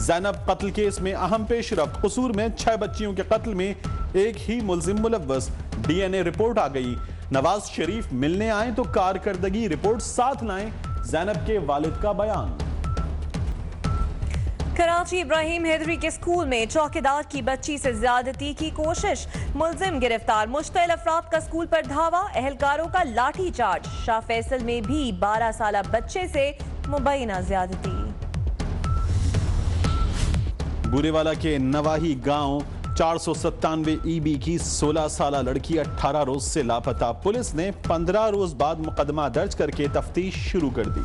जैनब कत्ल केस में अहम पेशरफ, कसूर में 6 बच्चियों के कत्ल में एक ही मुलजिम मुलव्वस, डीएनए रिपोर्ट आ गई। नवाज शरीफ मिलने आए तो कारकर्दगी रिपोर्ट साथ लाएं, जैनब के वालिद का बयान। कराची इब्राहिम हैदरी के स्कूल में चौकीदार की बच्ची से ज्यादती की कोशिश, मुलजिम गिरफ्तार, मुश्तइल अफराद का स्कूल पर धावा, अहलकारों का लाठी चार्ज। शाह फैसल में भी 12 साल बच्चे से मुबैना ज्यादती। बुरेवाला के नवाही गांव 497 ईबी की 16 साल लड़की 18 रोज से लापता, पुलिस ने 15 रोज बाद मुकदमा दर्ज करके तफ्तीश शुरू कर दी।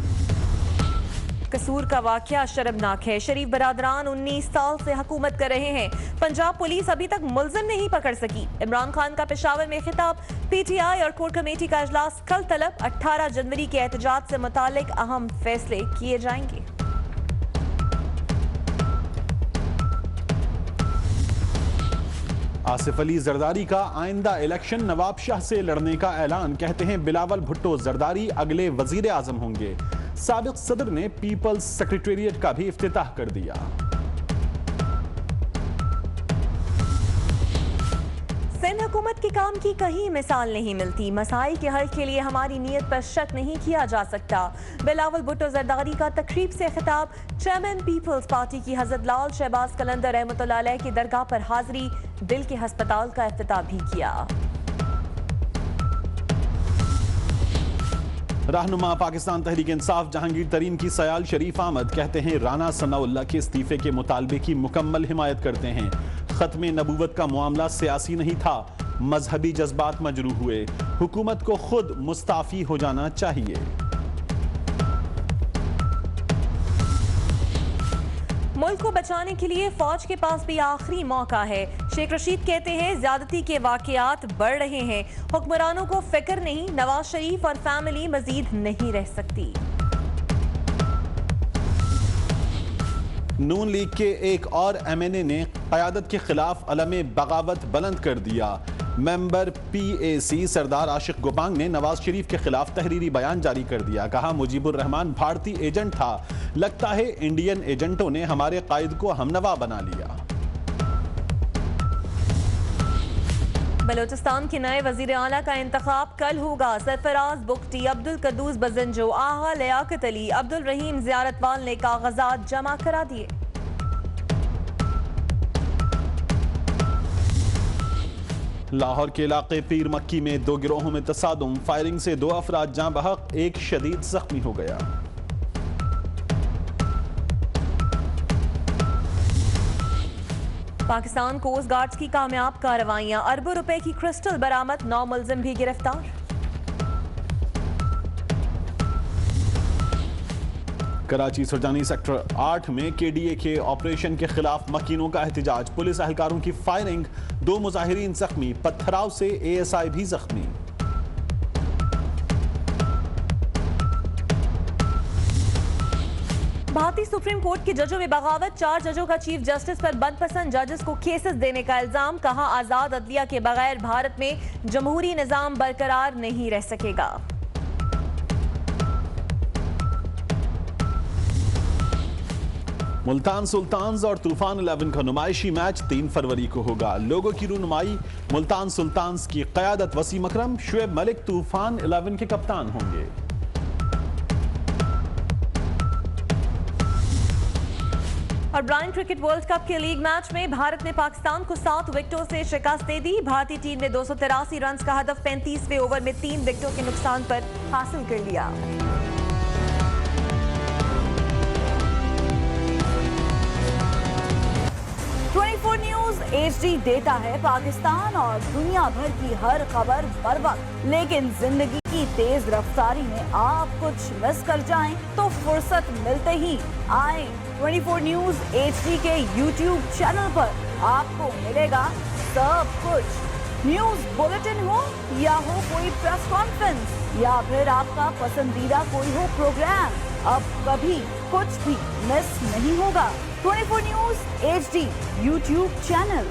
कसूर का वाकया शर्मनाक है, शरीफ बरादरान 19 साल से हुकूमत कर रहे हैं, पंजाब पुलिस अभी तक मुलजिम नहीं पकड़ सकी। इमरान खान का पेशावर में खिताब, पीटीआई और कोर कमेटी का इजलास कल तलब, 18 जनवरी के एहतजाज से मुतालिक अहम फैसले किए जाएंगे। आसिफ अली जरदारी का आइंदा इलेक्शन नवाब शाह से लड़ने का ऐलान, कहते हैं बिलावल भुट्टो जरदारी अगले वजीर आजम होंगे। साबिक सदर ने पीपल्स सेक्रेटेरिएट का भी इफ्तिताह कर दिया। सिंध हुकूमत के काम की कहीं मिसाल नहीं मिलती, मसाइल के हल के लिए हमारी नीयत पर शक नहीं किया जा सकता। बिलावल भुट्टो जरदारी का तकरीब से खिताब, चेयरमैन पीपल्स पार्टी की हजरत लाल शहबाज कलंदर रहमतुल्लाह अलैह की दरगाह पर हाजिरी, दिल के अस्पताल का इफ्तिताह भी किया। रहनुमा पाकिस्तान तहरीक इंसाफ जहांगीर तरीन की सयाल शरीफ आमद, कहते हैं राना सनाउल्लाह के इस्तीफे के मुतालबे की मुकम्मल हिमायत करते हैं। खत्मे नबूवत का मामला सियासी नहीं था, मजहबी जज्बात मजरूह हुए, हुकूमत को खुद मुस्ताफी हो जाना चाहिए। मुल्क को बचाने के लिए फौज के पास भी आखिरी मौका है। शेख रशीद कहते हैं ज्यादती के वाकयात बढ़ रहे हैं, हुक्मरानों को फिक्र नहीं, नवाज शरीफ और फैमिली मजीद नहीं रह सकती। नून लीग के एक और एमएनए ने क़यादत के खिलाफ अलमे बगावत बुलंद कर दिया। मेंबर पीएसी सरदार आशिक गोपांग ने नवाज शरीफ के खिलाफ तहरीरी बयान जारी कर दिया। कहा, मुजीबुर रहमान भारतीय एजेंट था, लगता है इंडियन एजेंटों ने हमारे कायद को हमनवा बना लिया। बलोचिस्तान के नए वजीर आला का इंतखाब कल होगा। सरफराज बुख्ती, अब्दुल कद्दूस बजंजो, आगा लियाकत अली, अब्दुल रहीम ज़ियारतवाल ने कागजात जमा करा दिए। लाहौर के इलाके पीर मक्की में 2 गिरोहों में तसादुम, फायरिंग से 2 अफराद जाँ बहक, एक शदीद जख्मी हो गया। पाकिस्तान कोस्ट गार्ड्स की कामयाब कार्रवाइयां, अरबों रुपए की क्रिस्टल बरामद, 9 मुलजिम भी गिरफ्तार। कराची सुरजानी सेक्टर 8 में केडीए के ऑपरेशन के खिलाफ मकीनों का एहतजाज, पुलिस एहलकारों की फायरिंग, 2 मुजाहिरीन जख्मी, पत्थराव से एएसआई भी जख्मी। भारतीय सुप्रीम कोर्ट के जजों में बगावत, 4 जजों का चीफ जस्टिस पर मनपसंद जजेस को केसेस देने का इल्जाम, कहा आजाद अदलिया के बगैर भारत में जमहूरी निजाम बरकरार नहीं रह सकेगा। मुल्तान सुल्तान्स और तूफान 11 का नुमाइशी मैच 3 फरवरी को होगा। लोगों की रहनुमाई मुल्तान सुल्तान्स की क़यादत वसीम अकरम, शुएब मलिक तूफान 11 के कप्तान होंगे। और ब्रायन क्रिकेट वर्ल्ड कप के लीग मैच में भारत ने पाकिस्तान को 7 विकेटों से शिकस्त दे दी। भारतीय टीम ने 283 रन का हदफ 35वें ओवर में 3 विकेटों के नुकसान पर हासिल कर लिया। न्यूज़ HD देता है पाकिस्तान और दुनिया भर की हर खबर बर वक्त, लेकिन जिंदगी की तेज रफ्तारी में आप कुछ मिस कर जाएं तो फुर्सत मिलते ही आए 24 न्यूज़ HD के YouTube चैनल पर, आपको मिलेगा सब कुछ। न्यूज बुलेटिन हो या हो कोई प्रेस कॉन्फ्रेंस या फिर आपका पसंदीदा कोई हो प्रोग्राम, अब कभी कुछ भी मिस नहीं होगा। 24 न्यूज़ HD YouTube चैनल।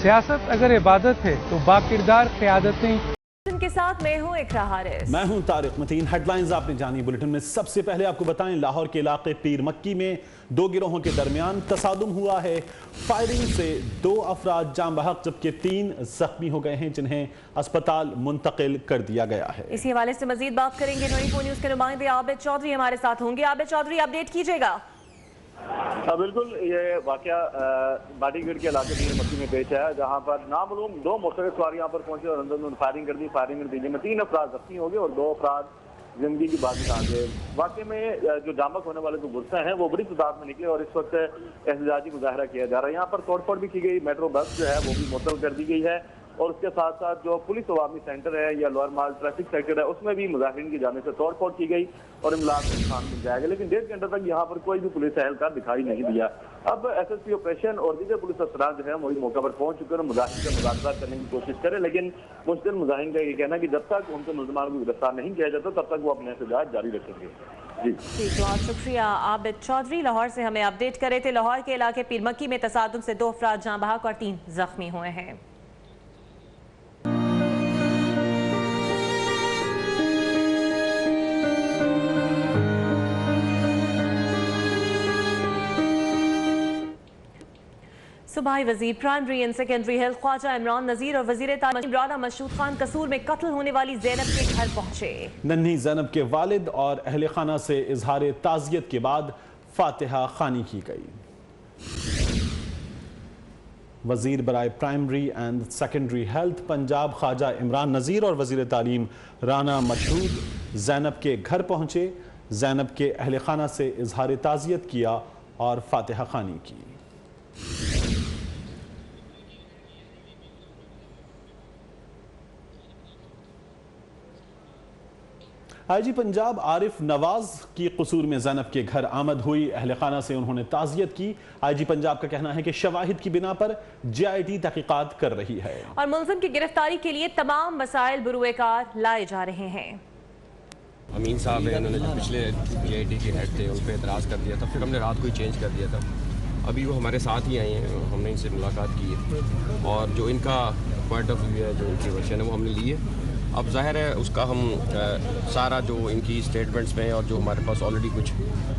सियासत अगर इबादत है तो बाकिरदार क़यादतें के साथ मैं हूं इकरा हारिस। मैं हूं तारिक मतीन। हेडलाइंस आपने जानी। बुलेटिन में सबसे पहले आपको बताएं, लाहौर के इलाके पीर मक्की में दो गिरोहों के दरमियान तसादुम हुआ है। फायरिंग से 2 अफराद जान बहक जबकि 3 जख्मी हो गए हैं, जिन्हें अस्पताल मुंतकिल कर दिया गया है। इसी हवाले से मजीद बात करेंगे। 24 न्यूज के नुमाइंदे आबिद चौधरी हमारे साथ होंगे। आबिद चौधरी, अपडेट कीजिएगा। बिल्कुल, ये वाकया बाटीगढ़ के इलाके पीर मक्की में पेश है, जहाँ पर नामालूम 2 मोटरसाइकिल सवार यहाँ पर पहुंचे और अंदर फायरिंग कर दी। फायरिंग नतीजे में 3 अफराद जख्मी हो गए और 2 अफराद जिंदगी की बात आ गए। वाकई में जो जामक होने वाले जो गुस्सा हैं वो बड़ी तादाद में निकले और इस वक्त एहतजाजी मुजाहरा किया जा रहा है। यहाँ पर तोड़फोड़ भी की गई, मेट्रो बस जो है वो भी मुअत्तल कर दी गई है और उसके साथ साथ जो पुलिस अवामी सेंटर है या लोअर माल ट्रैफिक सेक्टर है उसमें भी मुजाहिरीन की जाने से तोड़फोड़ की गई और इमलाक को नुकसान मिल जाएगा। लेकिन 1.5 घंटे तक यहाँ पर कोई भी पुलिस एहलकार दिखाई नहीं दिया। अब SSP ऑपरेशन और दीगर पुलिस अफसरान जो है वही मौका पर पहुंच चुके हैं, मुजाहिरीन से मुदाखला करने की कोशिश करें। लेकिन मुश्किल मुजाहिरीन का ये कहना है कि जब तक उनके मुलजमान को गिरफ्तार नहीं किया जाता तब तक वो अपने एहतजाज जारी रखेंगे। जी बहुत शुक्रिया आबिद चौधरी, लाहौर से हमें अपडेट कर रहे थे। लाहौर के इलाके पीर मक्की में तसादुम से 2 अफराद जान बहक और 3 जख्मी हुए हैं। सूबाई वजीर primary and secondary health Khawaja Imran Nazir और वजीर तालीम राना मशहूद खान कसूर में कत्ल होने वाली जैनब के घर पहुंचे। नन्ही जैनब के वालिद और अहले खाना से इजहार ताज़ियत के बाद फातिहा खानी की गई। वजीर बराए primary and secondary health Punjab Khawaja Imran Nazir और वजीर तालीम राना मशहूद जैनब के घर पहुंचे। जैनब के अहले खाना से इजहार ताज़ियत किया और फातिहा खानी की। IG पंजाब आरिफ नवाज की कसूर में जैनब के घर आमद हुई। अहले खाना से उन्होंने ताज़ियत की। IG पंजाब का कहना है कि शवाहिद की बिना पर JIT तहकीकात कर रही है और मुलजिम की गिरफ्तारी के लिए तमाम वसाइल बुरुएकार लाए जा रहे हैं। अमीन साहब है, उन्होंने जो पिछले JIT के हेड थे उन पर एतराज़ कर दिया था, फिर हमने रात को ही चेंज कर दिया था। अभी वो हमारे साथ ही आए हैं, हमने इनसे मुलाकात की है और जो इनका पॉइंट ऑफ व्यू है, जो इनकी वर्शन है वो हमने ली है। अब जाहिर है उसका हम सारा जो इनकी स्टेटमेंट्स में और जो हमारे पास ऑलरेडी कुछ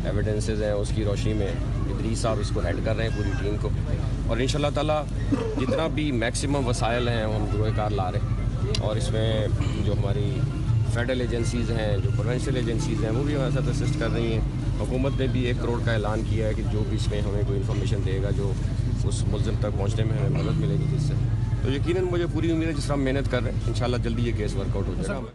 एविडेंसेस हैं उसकी रोशनी में इदरीस साहब इसको हेड कर रहे हैं पूरी टीम को और इंशाल्लाह ताला जितना भी मैक्सिमम वसाइल हैं वो हम बुरुएकार ला रहे हैं और इसमें जो हमारी फेडरल एजेंसीज़ हैं, जो प्रोविंशियल एजेंसीज़ हैं वो भी हमारे साथ असिस्ट कर रही हैं। हुकूमत ने भी 1 करोड़ का ऐलान किया है कि जो भी इसमें हमें कोई इन्फॉर्मेशन देगा जो उस मुलजिम तक पहुँचने में हमें मदद मिलेगी, जिससे तो यकीनन मुझे पूरी उम्मीद है जिस तरह हम मेहनत कर रहे हैं इंशाल्लाह जल्दी ये केस वर्कआउट हो जाएगा।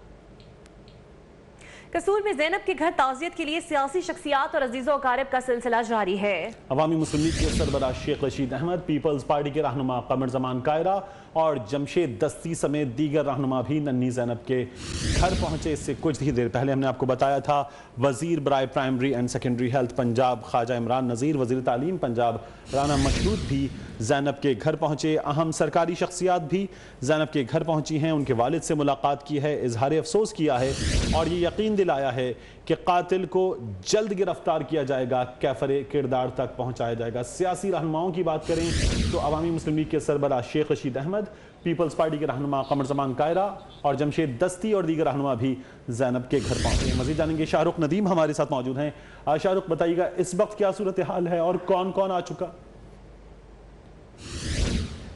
कसूर में जैनब के घर ताज़ियत के लिए सियासी शख्सियात और अजीज़ो अकारिब का सिलसिला जारी है। अवामी मुस्लिम लीग के सरबराह शेख रशीद अहमद, पीपल्स पार्टी के रहनुमा कमर जमान कायरा और जमशेद दस्ती समेत दीगर रहनुमा भी नन्ही जैनब के घर पहुंचे। इससे कुछ ही देर पहले हमने आपको बताया था वजीर बराए primary and secondary health Punjab Khawaja Imran Nazir, वजीर तालीम पंजाब राना मशहूद भी जैनब के घर पहुंचे। अहम सरकारी शख्सियात भी जैनब के घर पहुंची हैं, उनके वालिद से मुलाकात की है, इजहार अफसोस किया है और ये यकीन दिलाया है कि कातिल को जल्द गिरफ्तार किया जाएगा, कैफरे किरदार तक पहुंचाया जाएगा। सियासी रहनुमाओं की बात करें तो अवामी मुस्लिम लीग के सरबराह शेख रशीद अहमद, पीपल्स पार्टी के रहनुमा कमर जमान कायरा और जमशेद दस्ती और दीगर रहनुमा भी जैनब के घर पहुंचे हैं। मजीद जानेंगे, शाहरुख नदीम हमारे साथ मौजूद हैं। शाहरुख, बताइएगा इस वक्त क्या सूरत हाल है और कौन कौन आ चुका?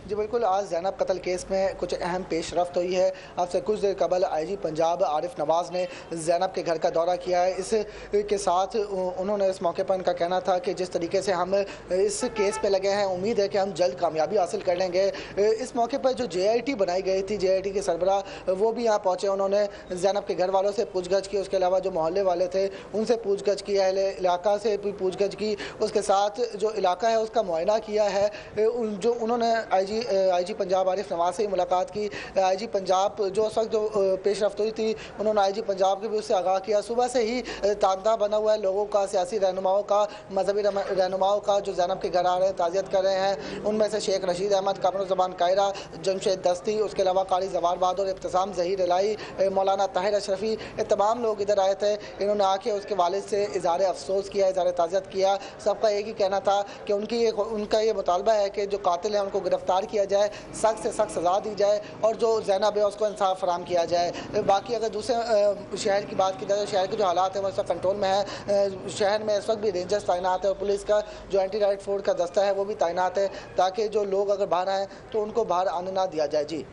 जी बिल्कुल, आज जैनब कत्ल केस में कुछ अहम पेशरफ्त हुई है। आपसे कुछ देर कबल IG पंजाब आरिफ नवाज ने जैनब के घर का दौरा किया है। इसके साथ उन्होंने इस मौके पर उनका कहना था कि जिस तरीके से हम इस केस पे लगे हैं उम्मीद है कि हम जल्द कामयाबी हासिल कर लेंगे। इस मौके पर जो JIT बनाई गई थी, JIT के सरबराह वो भी यहाँ पहुँचे। उन्होंने जैनब के घर वालों से पूछगछ की, उसके अलावा जो मोहल्ले वाले थे उनसे पूछगछ की, अहले इलाका से भी पूछगछ की, उसके साथ जो इलाका है उसका मुआयना किया है। जो उन्होंने IG पंजाब आरिफ नवाज से ही मुलाकात की। IG पंजाब जो उस वक्त जो पेशरफ्त हुई थी उन्होंने IG पंजाब के भी उससे आगाह किया। सुबह से ही तांता बना हुआ है लोगों का, सियासी रहनुमाओं का, मजहबी रहनुमाओं का जो जैनब के घर आ रहे हैं, ताज़ियत कर रहे हैं। उनमें से शेख रशीद अहमद, कमर ज़बान कायरा, जमशेद दस्ती, उसके अलावा कारी जवार बहादुर, इब्तिसाम ज़हीर इलाई, मौलाना ताहिर अशरफी, ये तमाम लोग इधर आए थे। इन्होंने आके उसके वालिद से इज़हार अफसोस किया, इज़हार ताज़ियत किया। सबका एक ही कहना था कि उनका ये मुतालबा है कि जो कातिल है उनको गिरफ्तार किया जाए, सख्त से सख्त सज़ा दी जाए और जो ज़ैनब है उसको इंसाफ फराम किया जाए। बाकी अगर दूसरे शहर की बात की जाए, शहर के जो हालात हैं वो इस वक्त कंट्रोल में है। शहर में इस वक्त भी रेंजर्स तैनात है और पुलिस का जो एंटी राइट फोर्स का दस्ता है वो भी तैनात है, ताकि जो लोग अगर बाहर आए तो उनको बाहर आने ना दिया जाए। जी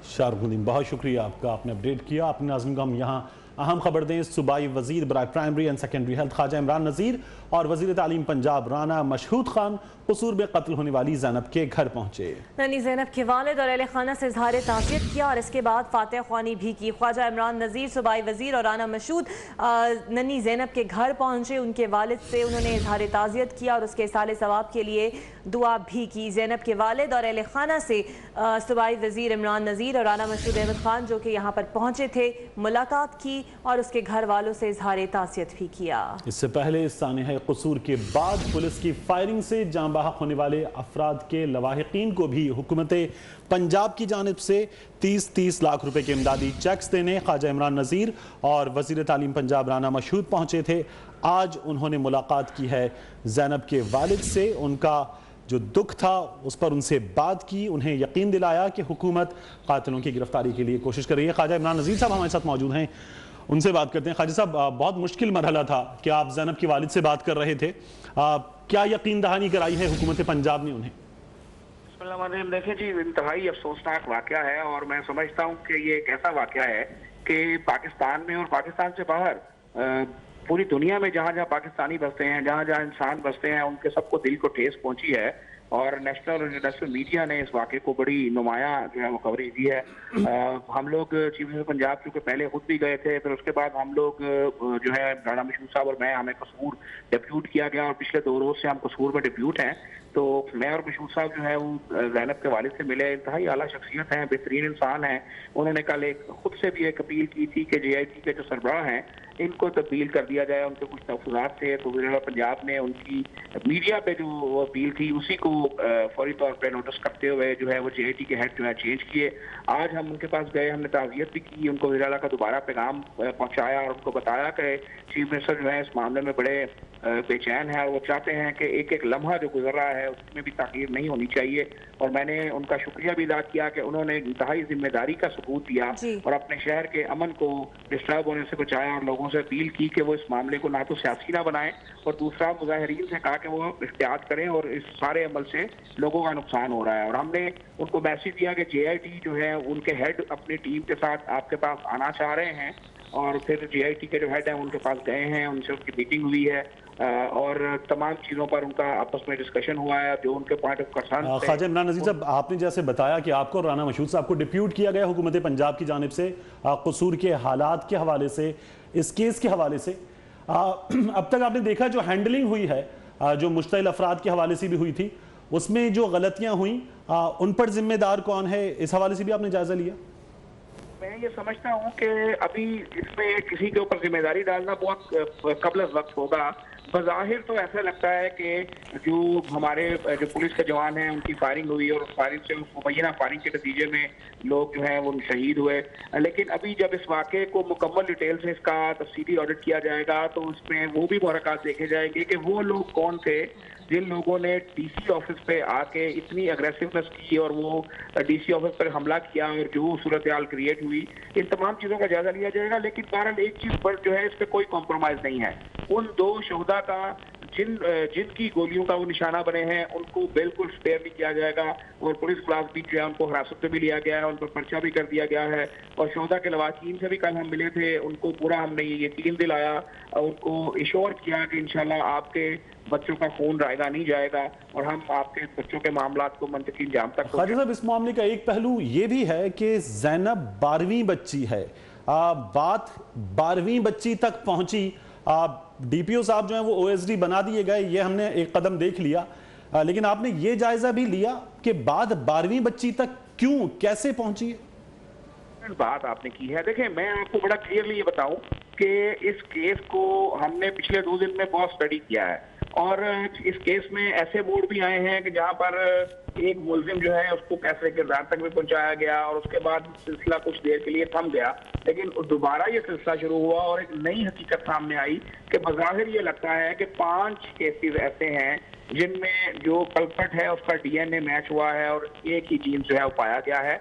शाहरुख, बहुत शुक्रिया आपका, आपने अपडेट किया। अपने नाज़रीन को हम यहाँ अहम खबर दें। सूबाई वजीर बराए primary and secondary health Khawaja Imran Nazir और वजीर तालीम पंजाब राना मशहूद खान कसूर में कत्ल होने वाली ज़ैनब के घर पहुंचे। ननी ज़ैनब के वालिद और अहले खाना से इज़हार ताज़ियत किया और इसके बाद फातह ख्वानी भी की। ख्वाजा इमरान नज़ीर, सूबाई वजीर और राना मशहूद ननी ज़ैनब के घर पहुंचे। उनके वालिद से उन्होंने इज़हार ताज़ियत किया और उसके साले सवाब के लिए दुआ भी की। ज़ैनब के वालिद और अहले खाना से सूबाई वजीर इमरान नज़ीर और राना मशहूद अहमद खान जो कि यहाँ पर पहुंचे थे, मुलाकात की और उसके घर वालों से इज़हार ताज़ियत भी किया। इससे पहले सानिया कसूर के बाद पुलिस की फायरिंग से जाँ बाहक होने वाले अफराद के लवाहिकीन को भी हुकूमत पंजाब की जानिब से 30-30 लाख रुपए के इमदादी चेक्स देने ख्वाजा इमरान नज़ीर और वजीर तालीम पंजाब राना मशहूद पहुंचे थे। आज उन्होंने मुलाकात की है ज़ैनब के वालिद से, उनका जो दुख था उस पर उनसे बात की, उन्हें यकीन दिलाया कि हुकूमत कातिलों की गिरफ्तारी के लिए कोशिश कर रही है। ख्वाजा इमरान नज़ीर साहब हमारे साथ मौजूद हैं, उनसे बात करते हैं। ख्वाजा साहब, बहुत मुश्किल मरहला था कि आप ज़ैनब के वालिद से बात कर रहे थे, क्या यकीन दहानी कराई है हुकूमत पंजाब ने उन्हें? देखिए जी, इंतहाई अफसोसनाक वाक़या है और मैं समझता हूँ कि ये एक ऐसा वाक़या है कि पाकिस्तान में और पाकिस्तान से बाहर पूरी दुनिया में जहाँ जहाँ पाकिस्तानी बसते हैं, जहाँ जहाँ इंसान बसते हैं, उनके सबको दिल को ठेस पहुंची है और नेशनल और इंटरनेशनल मीडिया ने इस वाक़े को बड़ी नुमाया जो है वो कवरेज दी है। हम लोग चीफ मिनिस्टर पंजाब क्योंकि पहले खुद भी गए थे, फिर उसके बाद हम लोग जो है राना मशहूद साहब और मैं, हमें कसूर डिप्यूट किया गया और पिछले 2 रोज से हम कसूर में डिप्यूट हैं। तो मैं और मशहूद साहब जो है वो ज़ैनब के वालिद से मिले। इंतहाई आला शख्सियत हैं, बेहतरीन इंसान हैं। उन्होंने कल खुद से भी एक अपील की थी कि JIT के जो सरबराह हैं इनको तब्दील कर दिया जाए, उनके कुछ तहफ़्फ़ुज़ात थे। तो वज़ीर पंजाब ने उनकी मीडिया पे जो अपील थी उसी को फौरी तौर पे नोटिस करते हुए जो है वो JIT के हेड जो है चेंज किए। आज हम उनके पास गए, हमने ताज़ियत भी की, उनको वज़ीर आला का दोबारा पैगाम पहुँचाया और उनको बताया कि चीफ मिनिस्टर जो है इस मामले में बड़े बेचैन है और वो चाहते हैं कि एक एक लम्हा जो गुजर रहा है उसमें भी ताख़ीर नहीं होनी चाहिए। और मैंने उनका शुक्रिया भी अदा किया कि उन्होंने इंतहाई जिम्मेदारी का सबूत दिया और अपने शहर के अमन को डिस्टर्ब होने से बचाया और लोगों से अपील की कि वो इस मामले को ना तो सियासी ना बनाएं और दूसरा मुजाहिरीन से कहा कि वो एहतियात करें और इस सारे अमल से लोगों का नुकसान हो रहा है। और हमने उनको मैसेज दिया कि JIT जो है उनके हेड अपनी टीम के साथ आपके पास आना चाह रहे हैं और फिर JIT के जो हेड हैं उनके पास गए हैं, उनसे उनकी मीटिंग हुई है और तमाम चीज़ों पर उनका आपस में डिस्कशन हुआ है जो उनके point of concern. Khawaja Imran Nazir साहब, आपने जैसे बताया कि आपको राना मशहूद साहब को डिप्यूट किया गया हुकूमत पंजाब की जानिब से कसूर के हालात के हवाले से, इस केस के हवाले से, अब तक आपने देखा जो हैंडलिंग हुई है, जो मुश्तइल अफराद के हवाले से भी हुई थी, उसमें जो गलतियाँ हुई उन पर जिम्मेदार कौन है, इस हवाले से भी आपने जायजा लिया? मैं ये समझता हूँ कि अभी इसमें किसी के ऊपर जिम्मेदारी डालना बहुत कबल वक्त होगा। बज़ाहिर तो ऐसा लगता है कि जो हमारे जो पुलिस के जवान हैं उनकी फायरिंग हुई और उस फायरिंग से मुबैना फायरिंग के नतीजे में लोग जो हैं वो शहीद हुए, लेकिन अभी जब इस वाक़े को मुकम्मल डिटेल से इसका तफसीली ऑडिट किया जाएगा तो उसमें वो भी मुहरक़ात देखे जाएंगे कि वो लोग कौन थे जिन लोगों ने DC ऑफिस पे आके इतनी अग्रेसिवनेस की और वो DC ऑफिस पर हमला किया और जो सूरत हाल क्रिएट हुई। इन तमाम चीज़ों का जायजा लिया जाएगा, लेकिन बहरहाल एक चीज़ पर जो है इस पर कोई कॉम्प्रोमाइज़ नहीं है। उन 2 शहदा का जिनकी गोलियों का वो निशाना बने हैं उनको बिल्कुल स्पेयर नहीं किया जाएगा और पुलिस क्लास भी जो है उनको हिरासत में भी लिया गया है, उन पर पर्चा भी कर दिया गया है। और शहदा के लवाकीन से भी कल हम मिले थे, उनको पूरा हमने ये यकीन दिलाया और उनको इश्योर किया कि इंशाल्लाह आपके बच्चों का खून रायगा नहीं जाएगा और हम आपके बच्चों के मामलात को मंतकी इंजाम तक। ख्वाजा साहब, इस मामले का एक पहलू ये भी है कि ज़ैनब 12वीं बच्ची है, बात 12वीं बच्ची तक पहुंची। DPO साहब जो है वो OSD बना दिए गए, ये हमने एक कदम देख लिया, लेकिन आपने ये जायजा भी लिया कि बात 12वीं बच्ची तक क्यों, कैसे पहुंची? बात आपने की है, देखिए मैं आपको बड़ा क्लियरली ये बताऊं कि इस केस को हमने पिछले 2 दिन में बहुत स्टडी किया है और इस केस में ऐसे बोर्ड भी आए हैं कि जहां पर एक मुलजिम जो है उसको कैसे किरदार तक भी पहुंचाया गया और उसके बाद सिलसिला कुछ देर के लिए थम गया, लेकिन दोबारा ये सिलसिला शुरू हुआ और एक नई हकीकत सामने आई कि बज़ाहिर ये लगता है कि 5 केसेस ऐसे हैं जिनमें जो कल्प्रिट है उसका डीएनए मैच हुआ है और एक ही जीन जो है वो पाया गया है।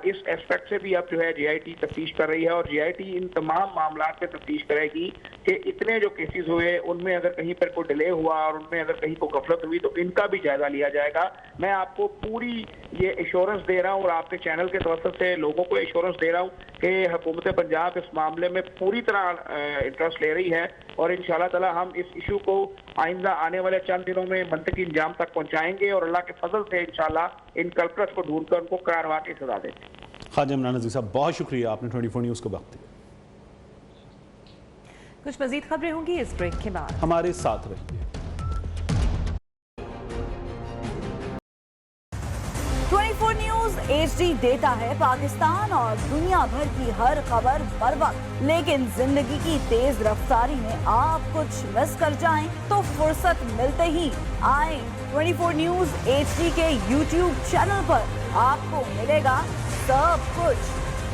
इस एस्पेक्ट से भी अब जो है जीआईटी तफ्तीश कर रही है और जीआईटी इन तमाम मामलों पे तफ्तीश करेगी कि इतने जो केसेस हुए उनमें अगर कहीं पर कोई डिले हुआ और उनमें अगर कहीं कोई गफलत हुई तो इनका भी जायजा लिया जाएगा। मैं आपको पूरी ये एश्योरेंस दे रहा हूँ और आपके चैनल के तरफ से लोगों को एश्योरेंस दे रहा हूँ कि हुकूमत पंजाब इस मामले में पूरी तरह इंटरेस्ट ले रही है और इंशाल्लाह ताला हम इस इशू को आइंदा आने वाले चंद दिनों में मंतकी इंजाम तक पहुंचाएंगे और अल्लाह के फजल से इंशाल्लाह इन कल्प्रिट्स को ढूंढकर उनको कार्रवाई की सजा देंगे। ख्वाजा इमरान नज़ीर साहब, बहुत शुक्रिया, आपने 24 न्यूज़ को वक्त दिया। कुछ मजीद खबरें होंगी इस ब्रेक के बाद, हमारे साथ रहिए। 24 न्यूज HD देता है पाकिस्तान और दुनिया भर की हर खबर बर वक्त, लेकिन जिंदगी की तेज रफ्तारी में आप कुछ मिस कर जाएं तो फुर्सत मिलते ही आए 24 न्यूज HD के YouTube चैनल पर। आपको मिलेगा सब कुछ,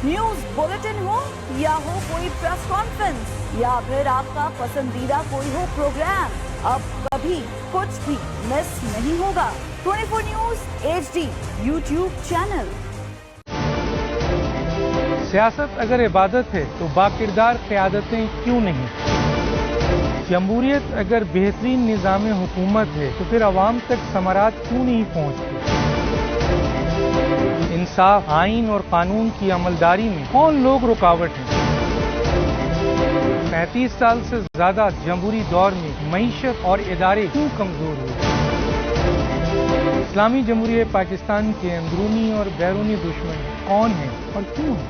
न्यूज बुलेटिन हो या हो कोई प्रेस कॉन्फ्रेंस या फिर आपका पसंदीदा कोई हो प्रोग्राम, अब कभी कुछ भी मिस नहीं होगा। 24 न्यूज HD YouTube चैनल। सियासत अगर इबादत है तो बाकिरदार क़यादतें क्यों नहीं? जमहूरियत अगर बेहतरीन निज़ाम हुकूमत है तो फिर अवाम तक समारात क्यों नहीं पहुँचती? इंसाफ, आइन और कानून की अमलदारी में कौन लोग रुकावट हैं? 35 साल से ज्यादा जमहूरी दौर में मईशत और इदारे क्यों कमजोर हुए? इस्लामी जमहूरियत पाकिस्तान के अंदरूनी और बैरूनी दुश्मन कौन है और क्यों है?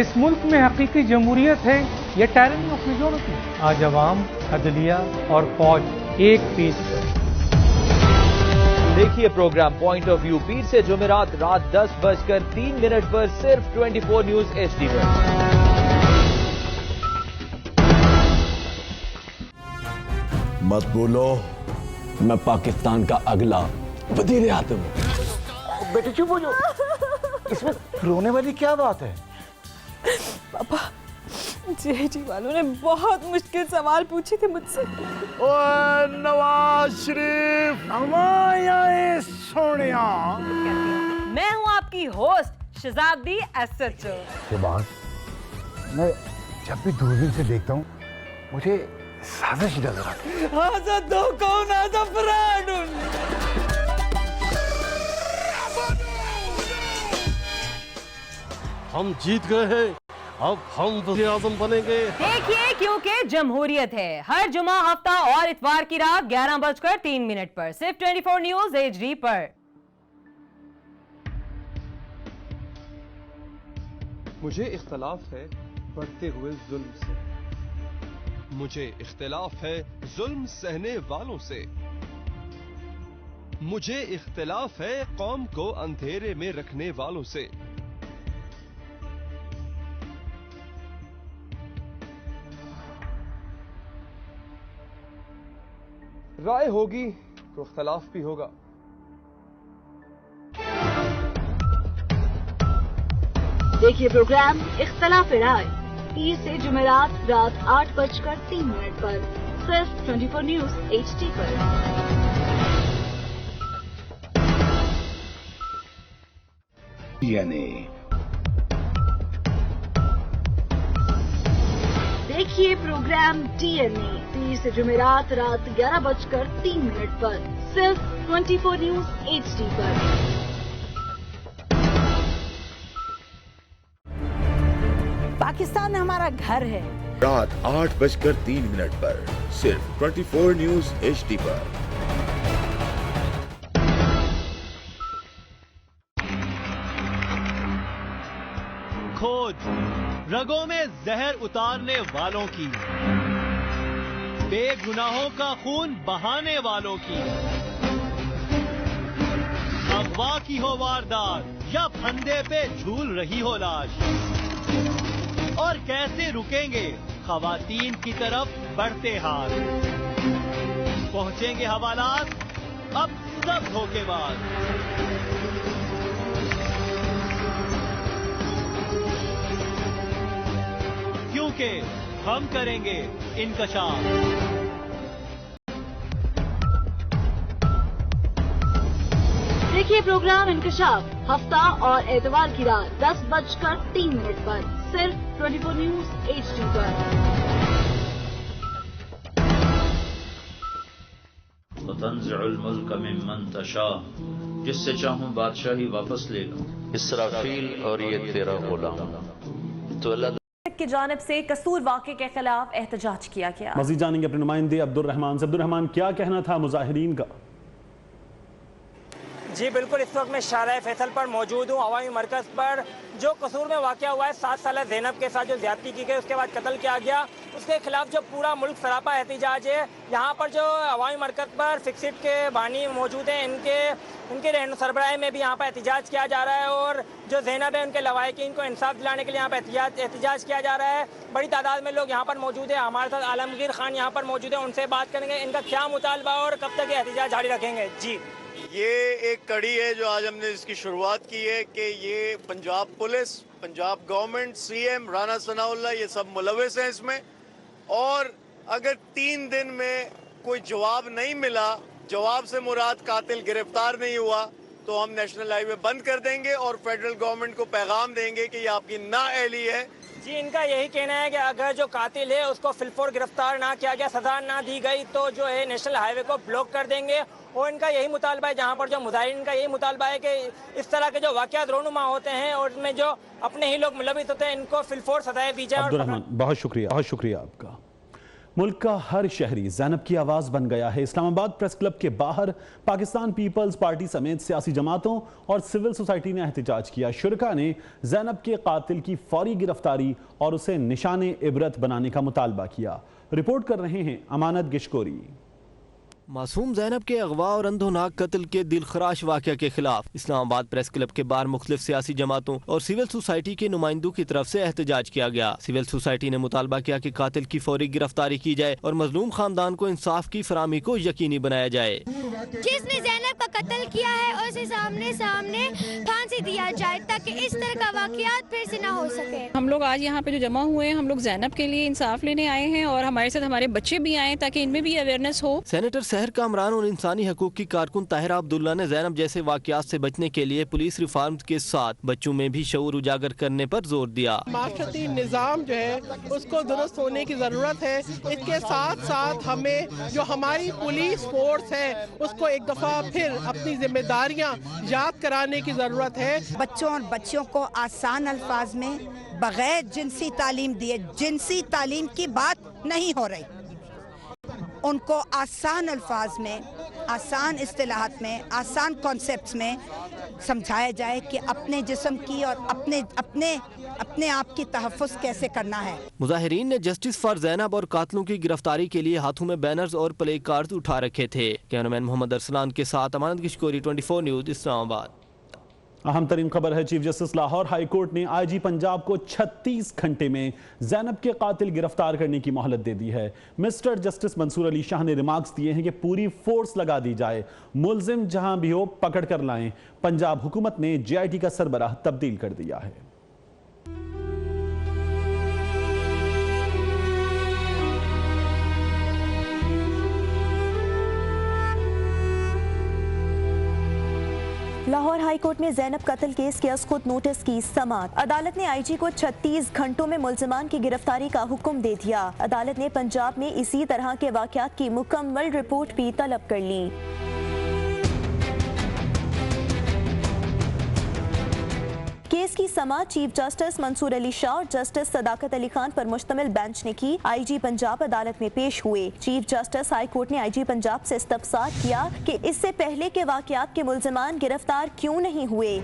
इस मुल्क में हकीकी जमहूरियत है या टायरनी ऑफ मेजॉरिटी? आज अवाम, अदलिया और फौज एक पेज पर। देखिए प्रोग्राम पॉइंट ऑफ व्यू पीर से जुमेरात रात 10:03 पर सिर्फ 24 न्यूज HD पर। मत बोलो, मैं पाकिस्तान का अगला वजीर आज़म हूं। बेटे चुप हो जाओ, इसमें रोने वाली क्या बात है? पापा, जीआईटी वालों ने बहुत मुश्किल सवाल पूछे थे मुझसे। ओए नवाज शरीफ, हमारे सोनिया। मैं हूँ आपकी होस्ट शहजादी SHO। के बाद मैं जब भी दूरबीन से देखता हूँ मुझे साजिश नजर आती है। हम जीत गए हैं, अब हम वज़ीर आज़म बनेंगे। देखिए, क्योंकि जमहूरियत है। हर जुमा, हफ्ता और इतवार की रात 11:03 पर सिर्फ 24 न्यूज HD पर। मुझे इख्तलाफ है बढ़ते हुए जुल्म से, मुझे इख्तिलाफ है जुल्म सहने वालों से, मुझे इख्तिलाफ है कौम को अंधेरे में रखने वालों से। राय होगी तो इख्तलाफ भी होगा। देखिए प्रोग्राम इख्तलाफ राय पीर से जुमेरात रात 8:03 पर सिर्फ 24 न्यूज HD पर। देखिए प्रोग्राम DNA पीर से जुमेरात रात 11:03 पर सिर्फ 24 न्यूज HD पर। पाकिस्तान हमारा घर है। रात 8:03 पर सिर्फ 24 न्यूज HD पर। खोज रगों में जहर उतारने वालों की, बेगुनाहों का खून बहाने वालों की, अगवा की हो वारदात या फंदे पे झूल रही हो लाश, और कैसे रुकेंगे खवातीन की तरफ बढ़ते हाथ। बचेंगे हवालात, अब सब धोखेबाज। क्योंकि हम करेंगे इंकशाफ। देखिए प्रोग्राम इंकशाफ हफ्ता और एतवार की रात 10:03 पर सिर्फ 24 न्यूज HD पर। तंज़िउल मुल्क मिम्मन तशा, जिससे चाहूं बादशाही वापस ले लूं। इसराफील और ये तेरा गुलाम। तो अल्लाह की जानिब से कसूर वाक़े के खिलाफ एहतजाज किया गया। मज़ीद जानेंगे अपने नुमाइंदे अब्दुल रहमान से। अब्दुल रहमान, क्या कहना था मुजाहिरीन का? जी बिल्कुल, इस वक्त मैं शाहराह फैसल पर मौजूद हूँ, अवामी मरकज़ पर। जो कसूर में वाक़या हुआ है, 7 साल ज़ैनब के साथ जो ज़्यादती की गई, उसके बाद कत्ल किया गया, उसके खिलाफ जो पूरा मुल्क सरापा एहतजाज है। यहाँ पर जो अवामी मरकज़ पर फिक्सिट के बानी मौजूद हैं, इनके रहनुमाई सरबराही में भी यहाँ पर एहतजाज किया जा रहा है। और जो ज़ैनब है, उनके लवाहिकीन इनको इंसाफ दिलाने के लिए यहाँ पर एहतजाज किया जा रहा है। बड़ी तादाद में लोग यहाँ पर मौजूद है। हमारे साथ आलमगीर खान यहाँ पर मौजूद है, उनसे बात करेंगे इनका क्या मुतालबा और कब तक ये एहतजाज जारी रखेंगे। जी, ये एक कड़ी है जो आज हमने इसकी शुरुआत की है कि ये Punjab police, Punjab government, CM Rana Sanaullah, ये सब मुलविस हैं इसमें। और अगर 3 दिन में कोई जवाब नहीं मिला, जवाब से मुराद कातिल गिरफ्तार नहीं हुआ, तो हम नेशनल हाईवे बंद कर देंगे और फेडरल गवर्नमेंट को पैगाम देंगे कि ये आपकी नाअहली है। जी, इनका यही कहना है कि अगर जो कातिल है उसको फिलफोर गिरफ्तार ना किया गया, सजा ना दी गई, तो जो है नेशनल हाईवे को ब्लॉक कर देंगे। और इनका यही मुतालबा है, जहाँ पर जो मुजाहिरीन का यही मुतालबा है कि इस तरह के जो वाक़यात रोनुमा होते हैं और इनमें जो अपने ही लोग मुलविस होते हैं, इनको फिलफोर सजाएं दी जाए। अब्दुल रहमान, बहुत शुक्रिया आपका। मुल्क का हर शहरी ज़ैनब की आवाज़ बन गया है। इस्लामाबाद प्रेस क्लब के बाहर पाकिस्तान पीपल्स पार्टी समेत सियासी जमातों और सिविल सोसाइटी ने एहतजाज किया। शुरका ने ज़ैनब के कातिल की फौरी गिरफ्तारी और उसे निशाने इबरत बनाने का मुतालबा किया। रिपोर्ट कर रहे हैं अमानत गिशकोरी। मासूम ज़ैनब के अगवा और अंधोनाक कत्ल के दिलखराश वाक़या के खिलाफ इस्लामाबाद प्रेस क्लब के बाहर मुख्तलिफ सियासी जमातों और सिविल सोसाइटी के नुमाइंदों की तरफ से एहतजाज किया गया। सिविल सोसाइटी ने मुतालबा किया कि कातिल की फौरी गिरफ्तारी की जाए और मजलूम खानदान को इंसाफ की फराहमी को यकीनी बनाया जाए। जिसने ज़ैनब का कत्ल किया है उसे सामने फांसी दिया जाए ताकि इस तरह का वाक़यात फिर से न हो सके। हम लोग आज यहाँ पे जो जमा हुए हैं, हम लोग ज़ैनब के लिए इंसाफ लेने आए हैं और हमारे साथ हमारे बच्चे भी आए ताकि इनमें भी अवेयरनेस हो। सेनेटर शहर कामरान और इंसानी हकूक की कारकुन ताहिरा अब्दुल्ला ने ज़ैनब जैसे वाक़यात से बचने के लिए पुलिस रिफॉर्म के साथ बच्चों में भी शऊर उजागर करने पर जोर दिया। माशरती निज़ाम जो है उसको दुरुस्त होने की ज़रूरत है। इसके साथ साथ हमें जो हमारी पुलिस फोर्स है उसको एक दफ़ा फिर अपनी जिम्मेदारियां याद कराने की ज़रूरत है। बच्चों और बच्चियों को आसान अल्फाज में बगैर जिनसी तालीम दिए, जिनसी तालीम की बात नहीं हो रही, उनको आसान अल्फाज में, आसान इस्तिलाहात में, आसान कॉन्सेप्ट्स में समझाया जाए कि अपने जिस्म की और अपने आप की तहफ़्फ़ुज़ कैसे करना है। मुजाहिरीन ने जस्टिस फॉर ज़ैनब और कातलों की गिरफ्तारी के लिए हाथों में बैनर्स और प्ले कार्ड्स उठा रखे थे। कैमरामैन मोहम्मद अरसलान के साथ अमानत गिशकोरी, 24 न्यूज़, इस्लामाबाद। अहम तरीन खबर है, chief justice Lahore high court ने IG पंजाब को 36 घंटे में ज़ैनब के कातिल गिरफ्तार करने की मोहलत दे दी है। मिस्टर जस्टिस मंसूर अली शाह ने रिमार्क्स दिए हैं कि पूरी फोर्स लगा दी जाए, मुलजिम जहां भी हो पकड़ कर लाएं। पंजाब हुकूमत ने JIT का सरबराह तब्दील कर दिया है। लाहौर हाई कोर्ट में ज़ैनब कत्ल केस के अस्खुद नोटिस की समाअत। अदालत ने IG को 36 घंटों में मुल्जिमान की गिरफ्तारी का हुक्म दे दिया। अदालत ने पंजाब में इसी तरह के वाक़यात की मुकम्मल रिपोर्ट भी तलब कर ली। केस की समाअत चीफ जस्टिस मंसूर अली शाह और जस्टिस सदाकत अली खान पर मुश्तमिल बेंच ने की। IG पंजाब अदालत में पेश हुए। चीफ जस्टिस हाई कोर्ट ने IG पंजाब से इस्तफसार किया कि इससे पहले के वाक़यात के मुल्जिमान गिरफ्तार क्यों नहीं हुए।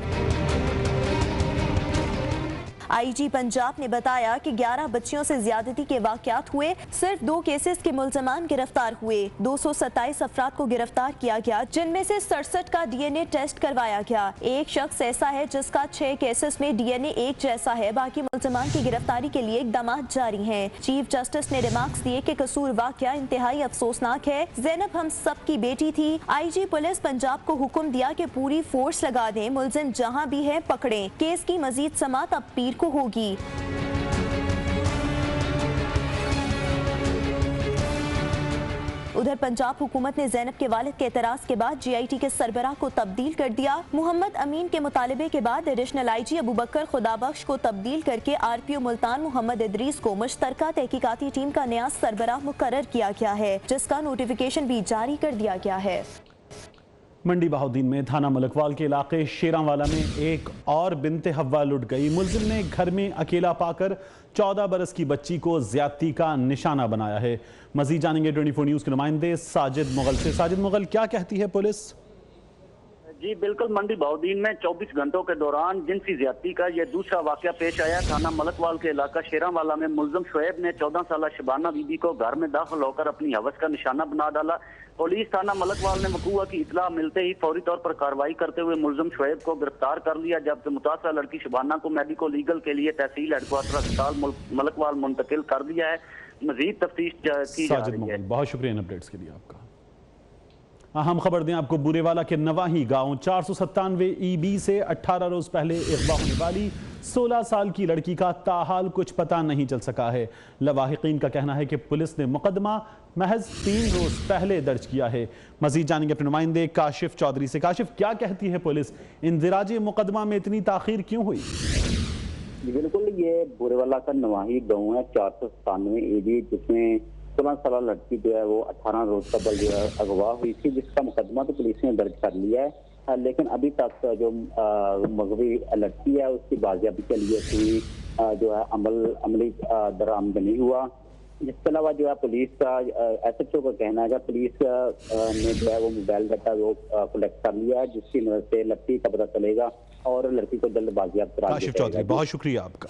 आईजी पंजाब ने बताया कि 11 बच्चियों से ज्यादती के वाकयात हुए, सिर्फ 2 केसेस के मुल्जमान गिरफ्तार हुए। 227 अफराद को गिरफ्तार किया गया, जिनमें से 67 का डीएनए टेस्ट करवाया गया। एक शख्स ऐसा है जिसका 6 केसेस में डीएनए एक जैसा है। बाकी मुल्जमान की गिरफ्तारी के लिए इकदाम जारी हैं। चीफ जस्टिस ने रिमार्क्स दिए कि कसूर वाकया इंतहाई अफसोसनाक है। ज़ैनब हम सब की बेटी थी। आईजी पुलिस पंजाब को हुक्म दिया कि पूरी फोर्स लगा दें, मुल्जिम जहां भी है पकड़ें। केस की मजीद समाअत अब पीर को होगी। उधर पंजाब हुकूमत ने ज़ैनब के वालिद के एतराज़ के बाद जीआईटी के सरबराह को तब्दील कर दिया। मोहम्मद अमीन के मुतालबे के बाद एडिशनल आईजी अबू बकर खुदाबख्श को तब्दील करके आरपीओ मुल्तान मोहम्मद इदरीस को मुश्तरका तहकीकाती टीम का नया सरबराह मुकर्रर किया गया है, जिसका नोटिफिकेशन भी जारी कर दिया गया है। मंडी बहाउद्दीन में थाना मलकवाल के इलाके शेरांवाला में एक और बिनते हव्वा लुट गई। मुल्जिम ने घर में अकेला पाकर 14 बरस की बच्ची को ज्यादती का निशाना बनाया है। मजीद जानेंगे 24 न्यूज़ के नुमाइंदे साजिद मुगल से। साजिद मुगल, क्या कहती है पुलिस? जी बिल्कुल, मंडी बहाउद्दीन में 24 घंटों के दौरान जिनसी ज्यादती का यह दूसरा वाकया पेश आया। थाना मलकवाल के इलाका शेरांवाला में मुल्जिम शुएब ने 14 साल शबाना बीबी को घर में दाखिल होकर अपनी हवस का निशाना बना डाला। पुलिस थाना मलकवाल ने वकूआ की इतला मिलते ही फौरी तौर पर कार्रवाई करते हुए मुल्जिम शुएब को गिरफ्तार कर लिया, जबकि मुतासरा लड़की शबाना को मेडिको लीगल के लिए तहसील हेडक्वार्टर अस्पताल मलकवाल मुंतकिल कर दिया है। मजीद तफ्तीश की जा रही है। बहुत शुक्रिया इन अपडेट्स के लिए आपका। अहम खबर दें आपको, बुरेवाला के नवाही गांव 497 EB से 18 रोज पहले अगवा होने वाली 16 साल की लड़की का ताहाल कुछ पता नहीं चल सका है। लवाहिकीन का कहना है कि पुलिस ने मुकदमा महज 3 रोज पहले दर्ज किया है। मजीद जानेंगे अपने नुमाइंदे काशिफ चौधरी से। काशिफ, क्या कहती है पुलिस? इंदिराज मुकदमा में इतनी ताखीर क्यों हुई? बिल्कुल, ये बुरेवाला का नवाही गाँव है 497 EB, जिसमें 16 साल लड़की जो है वो 18 रोज कबल जो है अगवा हुई थी, जिसका मुकदमा तो पुलिस ने दर्ज कर लिया है, लेकिन अभी तक जो मगवी लड़की है उसकी बाजियाबी के लिए कोई जो है अमली दरामद नहीं हुआ। इसके अलावा जो है पुलिस का SHO का कहना है कि पुलिस ने जो है वो मोबाइल डाटा वो कलेक्ट कर लिया है, जिसकी मदद से लड़की का पता चलेगा और लड़की को जल्द बाजियाब करा दिया जाएगा। बहुत शुक्रिया आपका।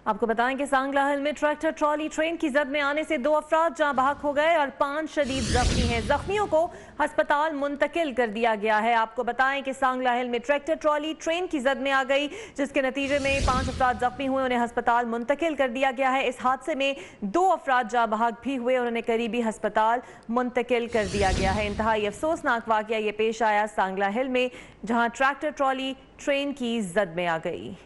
आपको बताएं कि सांगलाहल में ट्रैक्टर ट्रॉली ट्रेन की जद में आने से 2 अफराद जाँ बहक हो गए और 5 शदीद जख्मी हैं। जख्मियों को अस्पताल मुंतकिल कर दिया गया है। आपको बताएं कि सांगलाहल में ट्रैक्टर ट्रॉली ट्रेन की जद में आ गई, जिसके नतीजे में 5 अफराद जख्मी हुए, उन्हें अस्पताल मुंतकिल कर दिया गया है। इस हादसे में 2 अफराद जाँ बहक भी हुए, उन्हें करीबी अस्पताल मुंतकिल कर दिया गया है। इंतहाई अफसोसनाक वाकया ये पेश आया सांगलाहल में, जहाँ ट्रैक्टर ट्रॉली ट्रेन की जद में आ गई।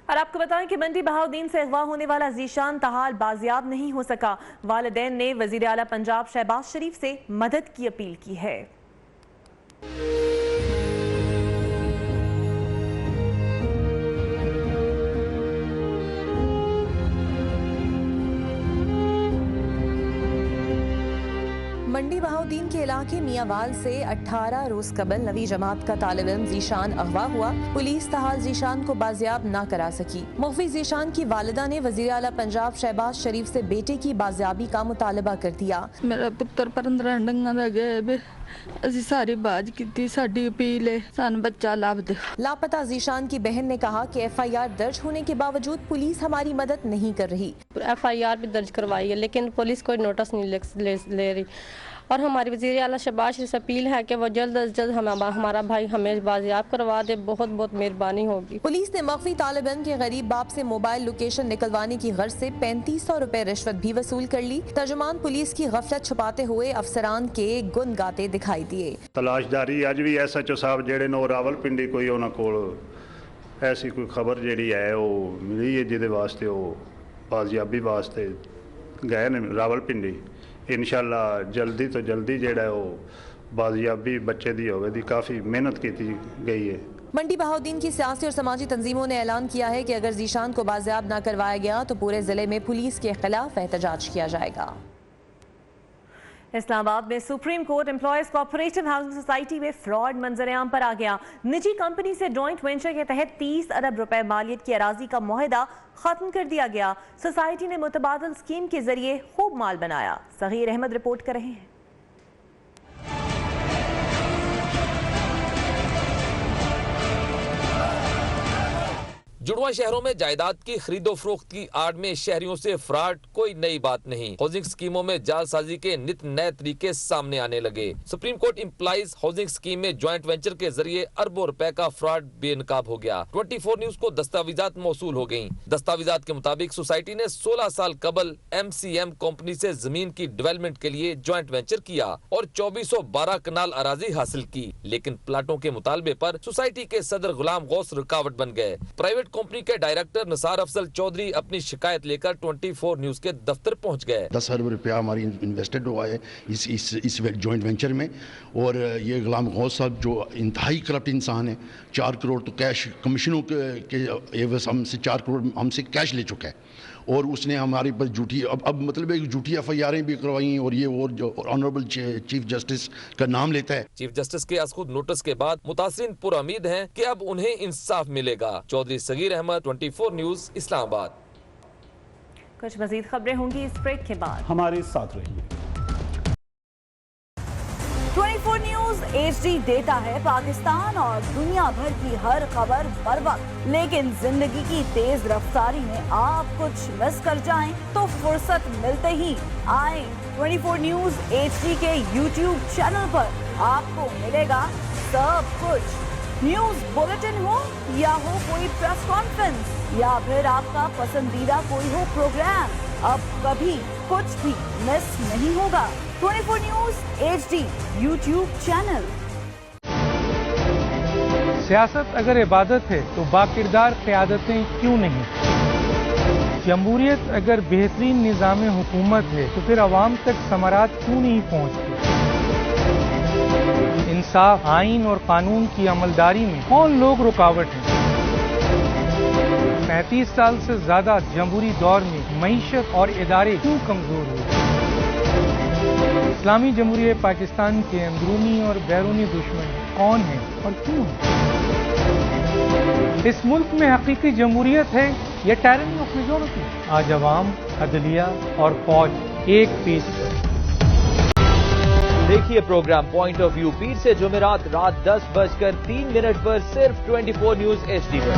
और आपको बताएं कि मंडी बहाउद्दीन से अगवा होने वाला ज़ीशान ताहाल बाजियाब नहीं हो सका। वालिदैन ने वज़ीर आला पंजाब शहबाज शरीफ से मदद की अपील की है। मंडी बहाउद्दीन के इलाके मियावाल से 18 रोज कबल नवी जमात का तालिब इल्म ज़ीशान अगवा हुआ। पुलिस ताहाल ज़ीशान को बाजियाब ना करा सकी। मुख्फी ज़ीशान की वालिदा ने वज़ीर आला पंजाब शहबाज शरीफ से बेटे की बाजियाबी का मुतालबा कर दिया। मेरा पुत्र 15 डंगा दा गए, असी सारी बाज की, साडी अपील है सान बच्चा लाभ दे। लापता ज़ीशान की बहन ने कहा कि FIR दर्ज होने के बावजूद पुलिस हमारी मदद नहीं कर रही। FIR भी दर्ज करवाई है, लेकिन पुलिस कोई नोटिस नहीं ले रही। और हमारी वज़ीर आला शहबाज शरीफ से अपील है कि वो जल्द अज जल्द हमारा भाई हमें बाजियाब करवा दे, बहुत बहुत मेहरबानी होगी। पुलिस ने मख्फी तालिब इल्म के गरीब बाप से मोबाइल लोकेशन निकलवाने की गर्ज से 3500 रुपए रिश्वत भी वसूल कर ली। तर्जुमान पुलिस की गफलत छुपाते हुए अफसरान के गुन गाते दिखाई दिए। तलाशदारी अज भी SHO साहब जेडे नो रावलपिंडी कोई उन्हां कोल ऐसी कोई खबर जेडी है वो मिली है, जिहदे वास्ते वो बाजियाबी वास्ते गए ने रावलपिंडी। इंशाअल्लाह जल्दी तो जल्दी जेड़ा वो बाजियाबी बच्चे दी होवे दी काफ़ी मेहनत की गई है। मंडी बहाउद्दीन की सियासी और समाजी तंजीमों ने ऐलान किया है कि अगर ज़ीशान को बाजियाब न करवाया गया तो पूरे जिले में पुलिस के खिलाफ एहतजाज किया जाएगा। इस्लामाबाद में supreme court employees cooperative housing society में फ्रॉड मंजरेआम पर आ गया। निजी कंपनी से जॉइंट वेंचर के तहत 30 अरब रुपए मालियत की अराजी का मुआहदा खत्म कर दिया गया। सोसाइटी ने मुतबादल स्कीम के जरिए खूब माल बनाया। सगीर अहमद रिपोर्ट कर रहे हैं। जुड़वा शहरों में जायदाद की खरीदो फरोख्त की आड़ में शहरियों से फ्रॉड कोई नई बात नहीं। हाउसिंग स्कीमों में जालसाजी के नित नए तरीके सामने आने लगे। Supreme court implies housing scheme में ज्वाइंट वेंचर के जरिए अरबों रुपए का फ्रॉड बेनकाब हो गया। 24 न्यूज को दस्तावेजात मौसूल हो गयी। दस्तावेजात के मुताबिक सोसाइटी ने 16 साल कबल MCM कंपनी से जमीन की डेवलपमेंट के लिए ज्वाइंट वेंचर किया और 2412 कनाल अराजी हासिल की, लेकिन प्लाटों के मुतालबे पर सोसाइटी के सदर गुलाम गौस रुकावट बन गए। प्राइवेट कंपनी के डायरेक्टर निसार अफजल चौधरी अपनी शिकायत लेकर 24 न्यूज के दफ्तर पहुंच गए। 10 अरब रुपया हमारी इन्वेस्टेड हुआ है इस जॉइंट वेंचर में, और ये गुलाम गौस साहब जो इंतहाई करप्ट इंसान है, 4 करोड़ तो कैश कमीशनों के एवज हमसे 4 करोड़ हमसे कैश ले चुका है, और उसने हमारे पर झूठी अब मतलब एक झूठी FIR भी करवाई, और ये और जो ऑनरेबल चीफ जस्टिस का नाम लेता है। चीफ जस्टिस के खुद नोटिस के बाद मुतासिरीन पुरुम्मीद हैं कि अब उन्हें इंसाफ मिलेगा। चौधरी सगीर अहमद, 24 न्यूज, इस्लामाबाद। कुछ मजीद खबरें होंगी इस ब्रेक के बाद, हमारे साथ रहिए। 24 न्यूज HD देता है पाकिस्तान और दुनिया भर की हर खबर बर वक्त, लेकिन जिंदगी की तेज रफ्तारी में आप कुछ मिस कर जाएं तो फुर्सत मिलते ही आए 24 न्यूज HD के YouTube चैनल पर। आपको मिलेगा सब कुछ, न्यूज बुलेटिन हो या हो कोई प्रेस कॉन्फ्रेंस या फिर आपका पसंदीदा कोई हो प्रोग्राम, अब कभी कुछ भी मिस नहीं होगा। 24 न्यूज HD YouTube चैनल। सियासत अगर इबादत है तो बाकिरदार क़यादतें क्यों नहीं? जमहूरियत अगर बेहतरीन निज़ाम हुकूमत है तो फिर अवाम तक समारात क्यों नहीं पहुँचती? इंसाफ, आइन और कानून की अमलदारी में कौन लोग रुकावट हैं? 35 साल से ज्यादा जमहूरी दौर में मईशत और इदारे क्यों कमजोर हुए? इस्लामी जमहूरियत पाकिस्तान के अंदरूनी और बैरूनी दुश्मन कौन है और क्यों है? इस मुल्क में हकीकी जमहूरियत है या टायरनी ऑफ मेजॉरिटी? आज अवाम, अदलिया और फौज एक पेज पर। देखिए प्रोग्राम पॉइंट ऑफ व्यू पीर से जुमेरात रात 10:03 पर सिर्फ 24 न्यूज HD पर।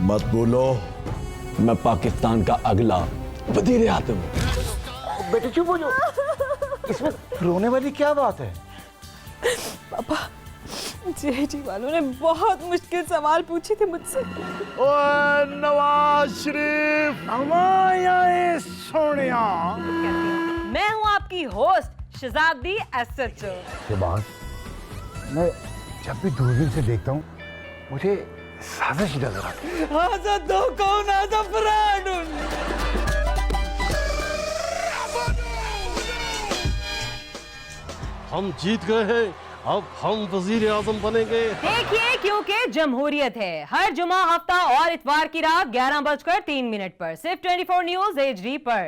मत बोलो, मैं पाकिस्तान का अगला वजीर आज़म हूं। बेटे चुप हो जाओ, इसमें रोने वाली क्या बात है? पापा, JD वालों ने बहुत मुश्किल सवाल पूछे थे मुझसे। ओए नवाज शरीफ, हमारे सोनिया। मैं हूँ आपकी होस्ट शहजादी SHO। शहबाज, मैं जब भी दूरबीन से देखता हूँ मुझे साजिश नजर आती है। हम जीत गए हैं, अब हम वजीर आजम बनेंगे। देखिए, क्योंकि जमहूरियत है। हर जुमा, हफ्ता और इतवार की रात 11:03 पर सिर्फ 24 न्यूज HD पर।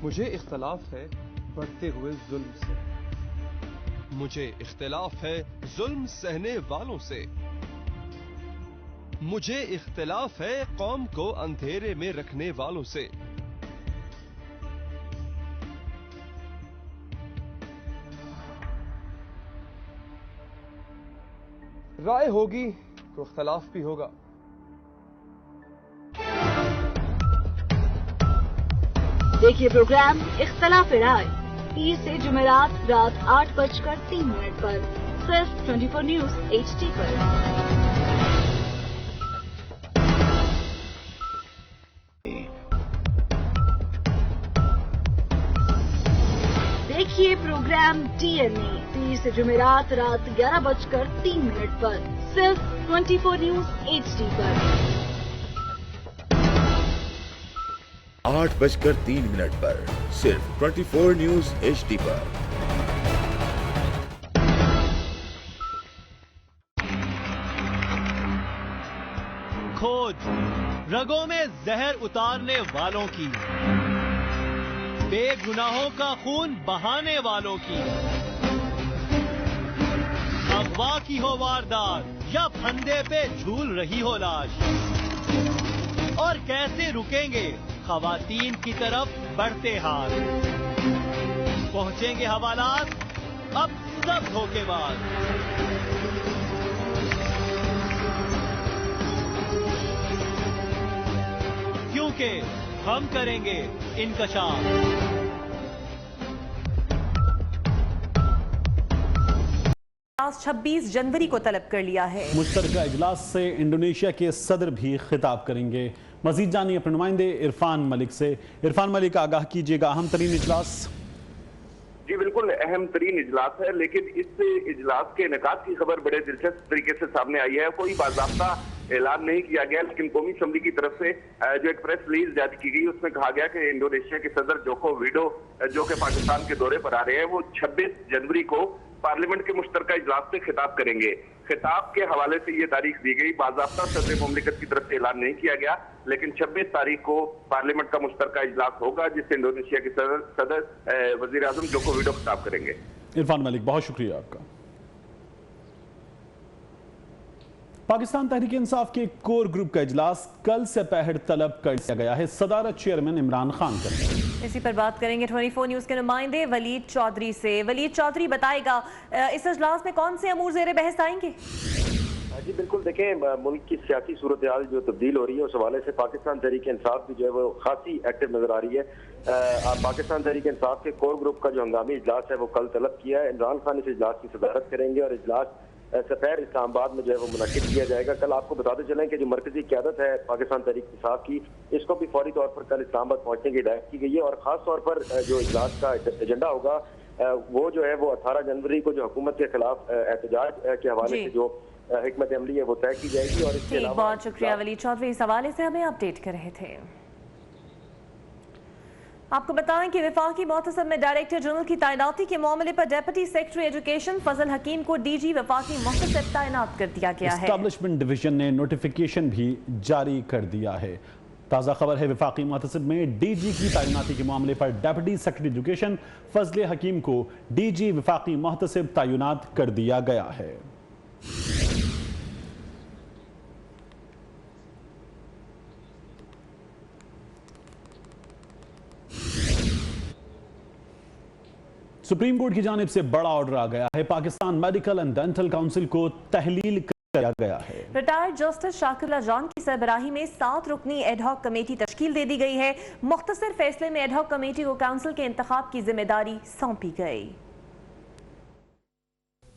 मुझे इख्तलाफ है बढ़ते हुए जुल्म से, मुझे इख्तिलाफ है जुल्म सहने वालों से, मुझे इख्तिलाफ है कौम को अंधेरे में रखने वालों से। राय होगी तो इख्तिलाफ भी होगा। देखिए प्रोग्राम इख्तिलाफ राय पीर से जुमेरात रात 8:03 पर सिर्फ 24 न्यूज HD पर। देखिए प्रोग्राम DNA पीर से जुमेरात रात 11:03 पर सिर्फ 24 न्यूज HD पर। 8:03 पर सिर्फ 24 न्यूज HD पर। खोज रगों में जहर उतारने वालों की, बेगुनाहों का खून बहाने वालों की, अगवा की हो वारदात या फंदे पे झूल रही हो लाश, और कैसे रुकेंगे खवातीन की तरफ बढ़ते हाथ। बचेंगे हवालात, अब सब धोखेबाज। क्योंकि हम करेंगे इंकशाफ। 26 जनवरी को तलब कर लिया है। मुश्तरका इजलास से इंडोनेशिया के सदर भी खिताब करेंगे। मजीद जानिए अपने नुमाइंदे इरफान मलिक से। इरफान मलिक, आगाह कीजिएगा, अहम तरीन इजलास। जी बिल्कुल अहम तरीन इजलास है, लेकिन इस इजलास के इनेकाद की खबर बड़े दिलचस्प तरीके से सामने आई है। कोई बाज़ाब्ता ऐलान नहीं किया गया, लेकिन कौमी असम्बली की तरफ से जो एक प्रेस रिलीज जारी की गई उसमें कहा गया कि इंडोनेशिया के सदर जोको विडो जो कि पाकिस्तान के दौरे पर आ रहे हैं, वो 26 जनवरी को पार्लियामेंट के मुश्तरका इजलास से खिताब करेंगे। खिताब के हवाले से ये तारीख दी गई, बाज़ाब्ता सदर मुमलिकत की तरफ से ऐलान नहीं किया गया, लेकिन 26 तारीख को पार्लियामेंट का मुश्तरका इजलास होगा जिससे इंडोनेशिया के सदर वजीर आजम जोको विडो खिताब करेंगे। इरफान मलिक, बहुत शुक्रिया आपका। पाकिस्तान तहरीक इंसाफ के कोर ग्रुप का इजलास कल से पहर तलब कर दिया गया है। सदारत चेयरमैन इमरान खान करेंगे। इसी पर बात करेंगे 24 न्यूज के नुमाइंदे वलीद चौधरी से। वलीद चौधरी, बताएगा इस इजलास में कौन से अमूर ज़ेरे बहस आएंगे? जी बिल्कुल, देखें मुल्क की सियासी सूरत हाल जो तब्दील हो रही है उस हवाले से पाकिस्तान तहरीक इंसाफ भी जो है वो खासी एक्टिव नजर आ रही है। पाकिस्तान तहरीक इंसाफ के कोर ग्रुप का जो हंगामी इजलास है वो कल तलब किया है। इमरान खान इस इजलास की सदारत करेंगे और इजलास सफेर इस्लामाबाद में जो है वो मुनक्किद किया जाएगा। कल आपको बताते चलें कि जो मरकजी क़यादत है पाकिस्तान तहरीक इंसाफ की, इसको भी फौरी तौर पर कल इस्लामाबाद पहुंचने की हिदायत की गई है। और खास तौर पर जो इजलास का एजेंडा होगा वो जो है वो 18 जनवरी को जो हुकूमत के खिलाफ एहतजाज के हवाले से जो हिकमत अमली है वो तय की जाएगी। और इसके अलावा बहुत शुक्रिया वलीद चौधरी, इस हवाले से हमें अपडेट कर रहे थे। आपको बताएं कि वफाकी मोहतसब में डायरेक्टर जनरल की तैनाती के मामले पर डेप्यूटी सेक्रेटरी एजुकेशन फजल हकीम को डीजी वफाकी मोहतसब तैनात कर दिया गया है। एस्टैब्लिशमेंट डिवीजन ने नोटिफिकेशन भी जारी कर दिया है। ताज़ा खबर है, वफाकी मोहतसब में डीजी की तैनाती के मामले पर डेप्यूटी सेक्रेटरी एजुकेशन फजल हकीम को डीजी वफाकी मोहतसब तैनात कर दिया गया है। सुप्रीम कोर्ट की जानिब से बड़ा ऑर्डर आ गया है। Pakistan medical and dental council को तहलील किया गया है। रिटायर्ड जस्टिस शाकिला जान की सरबराही में 7 रुकनी एडहॉक कमेटी तश्कील दे दी गई है। मुख्तसर फैसले में एडहॉक कमेटी को काउंसिल के इंतखाब की जिम्मेदारी सौंपी गई।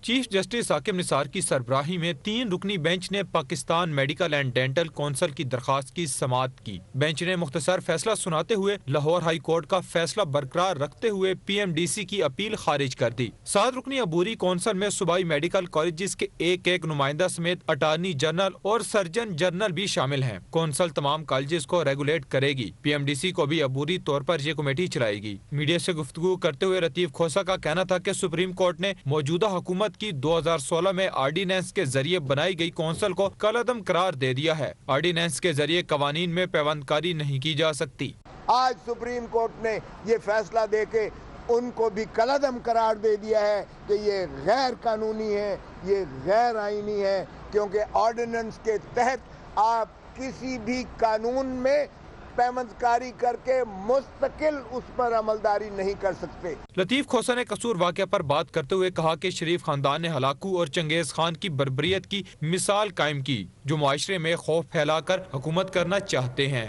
चीफ जस्टिस हाकिम निसार की सरबराही में 3 रुकनी बेंच ने Pakistan medical and dental council की दरखास्त की समाअत की। बेंच ने मुख्तसर फैसला सुनाते हुए लाहौर हाई कोर्ट का फैसला बरकरार रखते हुए PMDC की अपील खारिज कर दी। 7 रुकनी अबूरी काउंसिल में सूबाई मेडिकल कॉलेजेस के एक नुमाइंदा समेत अटार्नी जनरल और सर्जन जनरल भी शामिल हैं। काउंसिल तमाम कॉलेजेस को रेगुलेट करेगी। PMDC को भी अबूरी तौर पर यह कमेटी चलाएगी। मीडिया से गुफ्तगू करते हुए रतीफ खोसा का कहना था कि सुप्रीम कोर्ट ने मौजूदा हुकूमत की 2016 में आर्डीनेंस के जरिए बनाई गई काउंसिल को कलअदम करार दे दिया है। आर्डीनेंस के जरिए कवानीन में पैबंदकारी नहीं की जा सकती। आज सुप्रीम कोर्ट ने ये फैसला देके उनको भी कलअदम करार दे दिया है कि ये गैर कानूनी है, ये गैर आईनी है, क्योंकि ऑर्डिनेंस के तहत आप किसी भी कानून में पैबंदकारी करके मुस्तकिल उस पर अमलदारी नहीं कर सकते। लतीफ खोसा ने कसूर वाक़या पर बात करते हुए कहा कि शरीफ खानदान ने हलाकू और चंगेज खान की बर्बरियत की मिसाल कायम की, जो मुआशरे में खौफ फैलाकर हुकूमत करना चाहते हैं।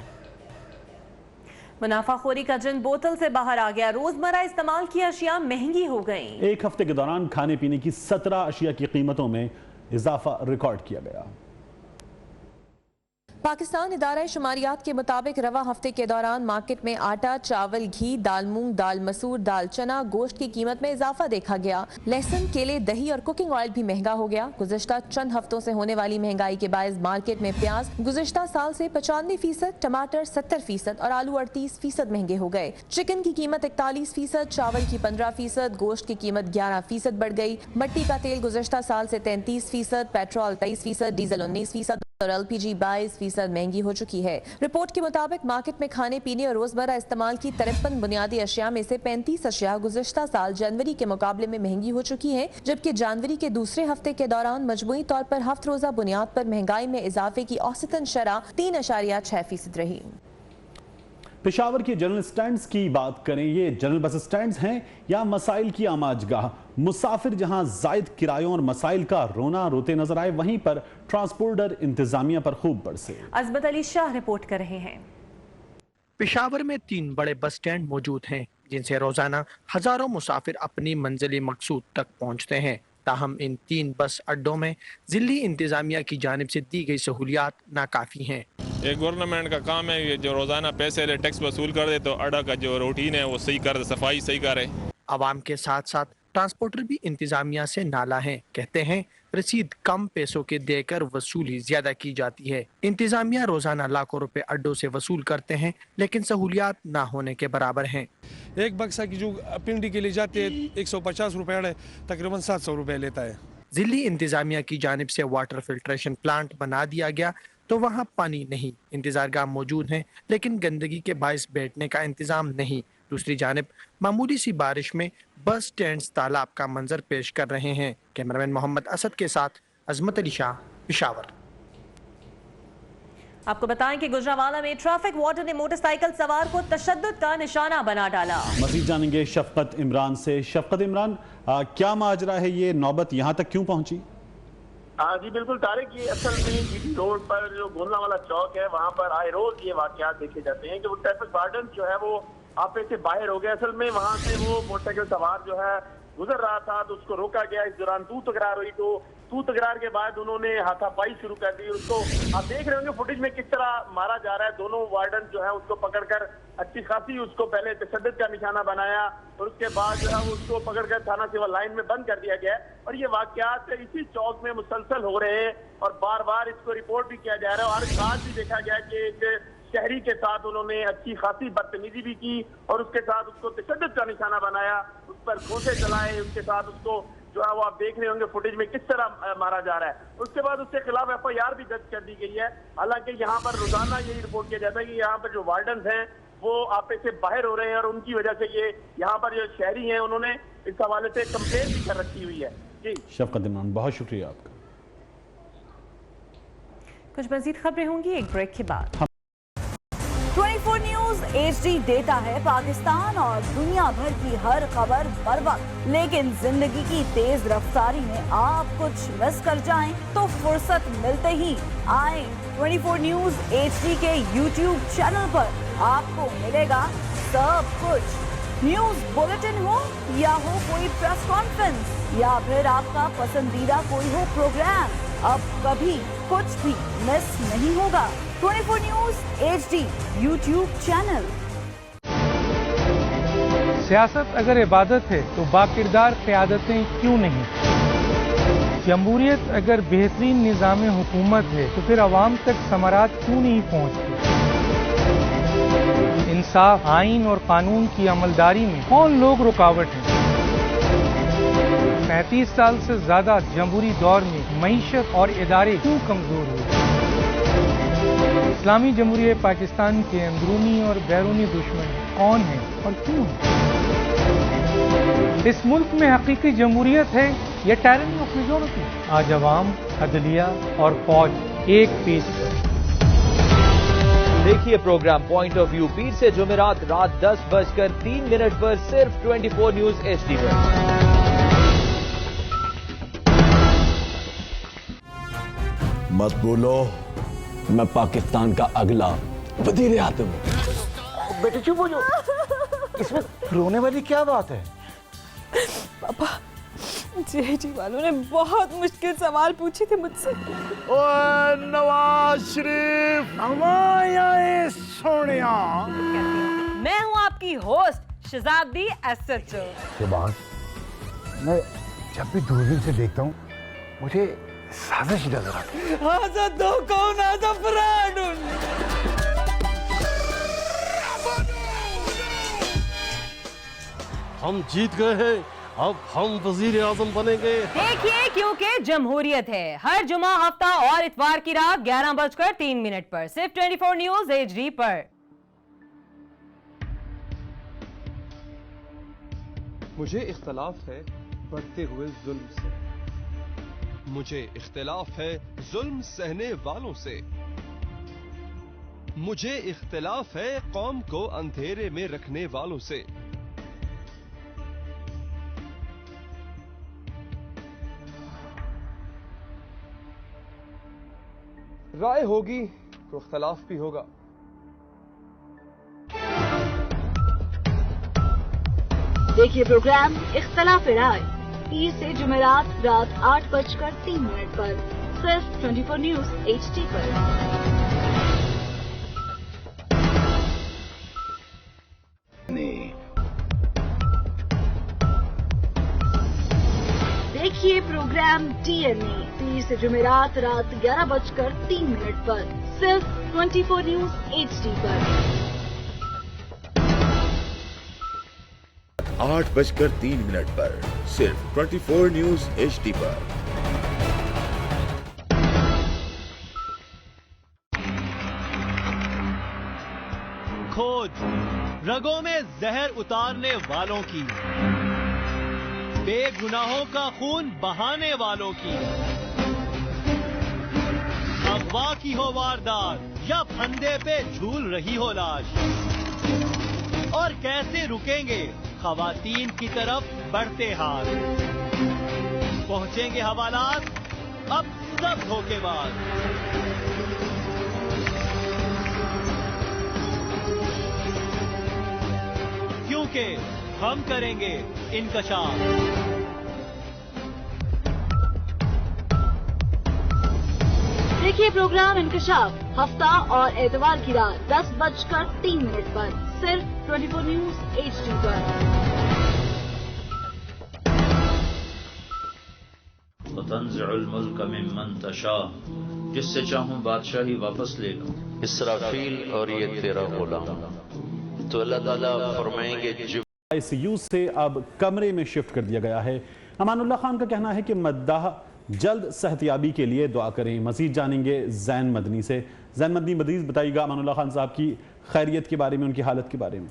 मुनाफाखोरी का जिन बोतल से बाहर आ गया। रोजमर्रा इस्तेमाल की अशिया महंगी हो गई। एक हफ्ते के दौरान खाने पीने की 17 अशिया की कीमतों में इजाफा रिकॉर्ड किया गया। पाकिस्तान इदारा शुमारियात के मुताबिक रवा हफ्ते के दौरान मार्केट में आटा, चावल, घी, दाल मूंग, दाल मसूर, दाल चना, गोश्त की कीमत में इजाफा देखा गया। लहसुन, केले, दही और कुकिंग ऑयल भी महंगा हो गया। गुज़श्ता चंद हफ्तों से होने वाली महंगाई के बायस मार्केट में प्याज गुज़श्ता साल से 95%, टमाटर 70% और आलू 38% महंगे हो गए। चिकन की कीमत 41%, चावल की 15%, गोश्त की कीमत 11% बढ़ गई। मट्टी का तेल गुज़श्ता साल से 33%, पेट्रोल 23%, डीजल 19% और LPG 22% महंगी हो चुकी है। रिपोर्ट के मुताबिक मार्केट में खाने पीने और रोजमर्रा इस्तेमाल की 53 बुनियादी अशिया में से 35 अशिया गुज़श्ता साल जनवरी के मुकाबले में महंगी हो चुकी है, जबकि जनवरी के दूसरे हफ्ते के दौरान मजमूई तौर पर हफ्त रोजा बुनियाद पर महंगाई में इजाफे की औसतन शरह 3.6% रही। पेशावर के जनरल स्टैंड्स की बात करें, ये जनरल बस स्टैंड्स हैं या मसाइल की आमाजगाह। मुसाफिर जहां जायद किरायों और मसाइल का रोना रोते नजर आए, वहीं पर ट्रांसपोर्टर इंतजामिया पर खूब बरसे। अजमत अली शाह रिपोर्ट कर रहे हैं। पेशावर में 3 बड़े बस स्टैंड मौजूद हैं, जिनसे रोजाना हजारों मुसाफिर अपनी मंजिल मकसूद तक पहुंचते हैं। ताहम इन 3 बस अड्डों में जिली इंतजामिया की जानिब से दी गई सहूलियात नाकाफी हैं। ये गवर्नमेंट का काम है, ये जो रोजाना पैसे ले टैक्स वसूल कर दे तो अड्डा का जो रूटीन है वो सही कर दे, सफाई सही करे। आवाम के साथ साथ ट्रांसपोर्टर भी इंतजामिया से नाला हैं। कहते हैं रसीद कम पैसों के देकर वसूली ज्यादा की जाती है। इंतजामिया रोजाना लाखों रुपए अड्डों से वसूल करते हैं, लेकिन सहूलियात ना होने के बराबर हैं। एक बक्सा की जो पिंडी के लिए जाते हैं 150 रुपए अड़े तकरीबन 700 रुपए लेता है। जिली इंतजामिया की जानिब से वाटर फिल्ट्रेशन प्लांट बना दिया गया तो वहाँ पानी नहीं, इंतजारगाह मौजूद हैं, लेकिन गंदगी के बायस बैठने का इंतजाम नहीं। दूसरी जानिब मामूली सी बारिश में बस स्टैंड तालाब का मंजर पेश कर रहे हैं। कैमरामैन मोहम्मद असद के साथ अजमत अली शाह, पेशावर। आपको बताएं कि गुजरांवाला में ट्रैफिक वार्डन ने मोटरसाइकिल सवार को तशद्दुद का निशाना बना डाला। मजीद जानेंगे शफकत इमरान से। शफकत इमरान, क्या माजरा है, ये नौबत यहाँ तक क्यों पहुंची? जी बिल्कुल तारिक, ये असल में जीटी रोड पर जो गुजरांवाला चौक है वहाँ पर आए रोज ये वाकयात देखे जाते हैं कि वो ट्रैफिक वार्डन जो है वो आपे से बाहर हो गया। असल में वहाँ से वो मोटरसाइकिल सवार जो है गुजर रहा था तो उसको रोका गया। इस दौरान तू तकरार हुई, तो तू तकरार के बाद उन्होंने हाथापाई शुरू कर दी। उसको आप देख रहे होंगे फुटेज में किस तरह मारा जा रहा है। दोनों वार्डन जो है उसको पकड़कर अच्छी खासी उसको पहले तशद्दुद का निशाना बनाया और उसके बाद जो है उसको पकड़कर थाना सिविल लाइन में बंद कर दिया गया। और ये वाकयात इसी चौक में मुसलसल हो रहे हैं और बार बार इसको रिपोर्ट भी किया जा रहा है। और आज भी देखा गया कि एक शहरी के साथ उन्होंने अच्छी खासी बदतमीजी भी की और उसके साथ उसको तशद्दुद का निशाना बनाया, उस पर घोंसे चलाए, उसके साथ उसको जो है वो आप देख रहे होंगे फुटेज में किस तरह मारा जा रहा है। उसके बाद उसके खिलाफ FIR भी दर्ज कर दी गई है। हालांकि यहाँ पर रोजाना यही रिपोर्ट किया जाता है कि यहाँ पर जो वार्डन हैं वो आपे से बाहर हो रहे हैं और उनकी वजह से ये यहाँ पर जो शहरी हैं उन्होंने इस हवाले से कंप्लेन भी कर रखी हुई है। जी शफकत इमरान, बहुत शुक्रिया आपका। कुछ मजीद खबरें होंगी एक ब्रेक के बाद। 24 न्यूज HD देता है पाकिस्तान और दुनिया भर की हर खबर बर वक्त, लेकिन जिंदगी की तेज रफ्तारी में आप कुछ मिस कर जाएं तो फुर्सत मिलते ही आए 24 न्यूज HD के YouTube चैनल पर। आपको मिलेगा सब कुछ, न्यूज बुलेटिन हो या हो कोई प्रेस कॉन्फ्रेंस या फिर आपका पसंदीदा कोई हो प्रोग्राम, अब कभी कुछ भी मिस नहीं होगा। 24 न्यूज HD YouTube चैनल। सियासत अगर इबादत है तो बाकिरदार क़यादतें क्यों नहीं? जमहूरियत अगर बेहतरीन निज़ाम हुकूमत है तो फिर अवाम तक समारात क्यों नहीं पहुँचती? इंसाफ, आइन और कानून की अमलदारी में कौन लोग रुकावट हैं? 35 साल से ज्यादा जमहूरी दौर में मईशत और इदारे क्यों कमजोर हुए? इस्लामी जमहूरियत पाकिस्तान के अंदरूनी और बैरूनी दुश्मन कौन हैं और क्यों हैं? इस मुल्क में हकीकी जमहूरियत है या टायरनी ऑफ मेजॉरिटी? आज अवाम, अदलिया और फौज एक पेज पर। देखिए प्रोग्राम पॉइंट ऑफ व्यू पीर से जुमेरात रात 10:03 पर सिर्फ 24 न्यूज HD पर। मत बोलो, मैं पाकिस्तान का अगला वजीर आज़म हूं। बेटे चुप हो जाओ, इसमें रोने वाली क्या बात है? पापा, JD वालों ने बहुत मुश्किल सवाल पूछे थे मुझसे। ओए नवाज शरीफ, हमारे सोनिया। मैं हूँ आपकी होस्ट शहजादी SHO। शहबाज, मैं जब भी दूरबीन से देखता हूँ मुझे साजिश नजर आती है। हम जीत गए हैं, अब हम वजीर आजम बनेंगे। देखिए, क्योंकि जमहूरियत है। हर जुमा, हफ्ता और इतवार की रात 11:03 पर सिर्फ 24 न्यूज HD पर। मुझे इख्तलाफ है बढ़ते हुए जुल्म से, मुझे इख्तिलाफ है जुल्म सहने वालों से। मुझे इख्तिलाफ है कौम को अंधेरे में रखने वालों से। राय होगी तो इख्तिलाफ भी होगा। देखिए प्रोग्राम इख्तिलाफ राय 30 से जुमेरात रात 8:03 पर सिर्फ 24 न्यूज HD पर। देखिए प्रोग्राम DNA 30 से जुमेरात रात 11:03 पर सिर्फ 24 न्यूज HD पर। 8:03 पर सिर्फ 24 न्यूज HD पर। खोज रगों में जहर उतारने वालों की, बेगुनाहों का खून बहाने वालों की, अगवा की हो वारदात या फंदे पे झूल रही हो लाश, और कैसे रुकेंगे खवातीन की तरफ बढ़ते हाथ। पहुंचेंगे हवालात अब सब धोखेबाज। क्योंकि हम करेंगे इनकशाफ। देखिए प्रोग्राम इनकशाफ हफ्ता और एतवार की रात 10:03 पर सिर्फ 24 न्यूज HD पर। तंज़िउल मुल्क मिम्मन तशा, जिससे चाहूं बादशाही वापस ले लूं। इसराफील और ये तेरा गुलाम। तो अल्लाह ताला फरमाएंगे ICU से अब कमरे में शिफ्ट कर दिया गया है। अमानुल्लाह खान का कहना है कि मद्दाह जल्द सेहतयाबी के लिए दुआ करें। मजीद जानेंगे जैन मदनी से। जैन मदनी, मजीद बताइएगा अमानुल्लाह खान साहब की खैरियत के बारे में, उनकी हालत के बारे में।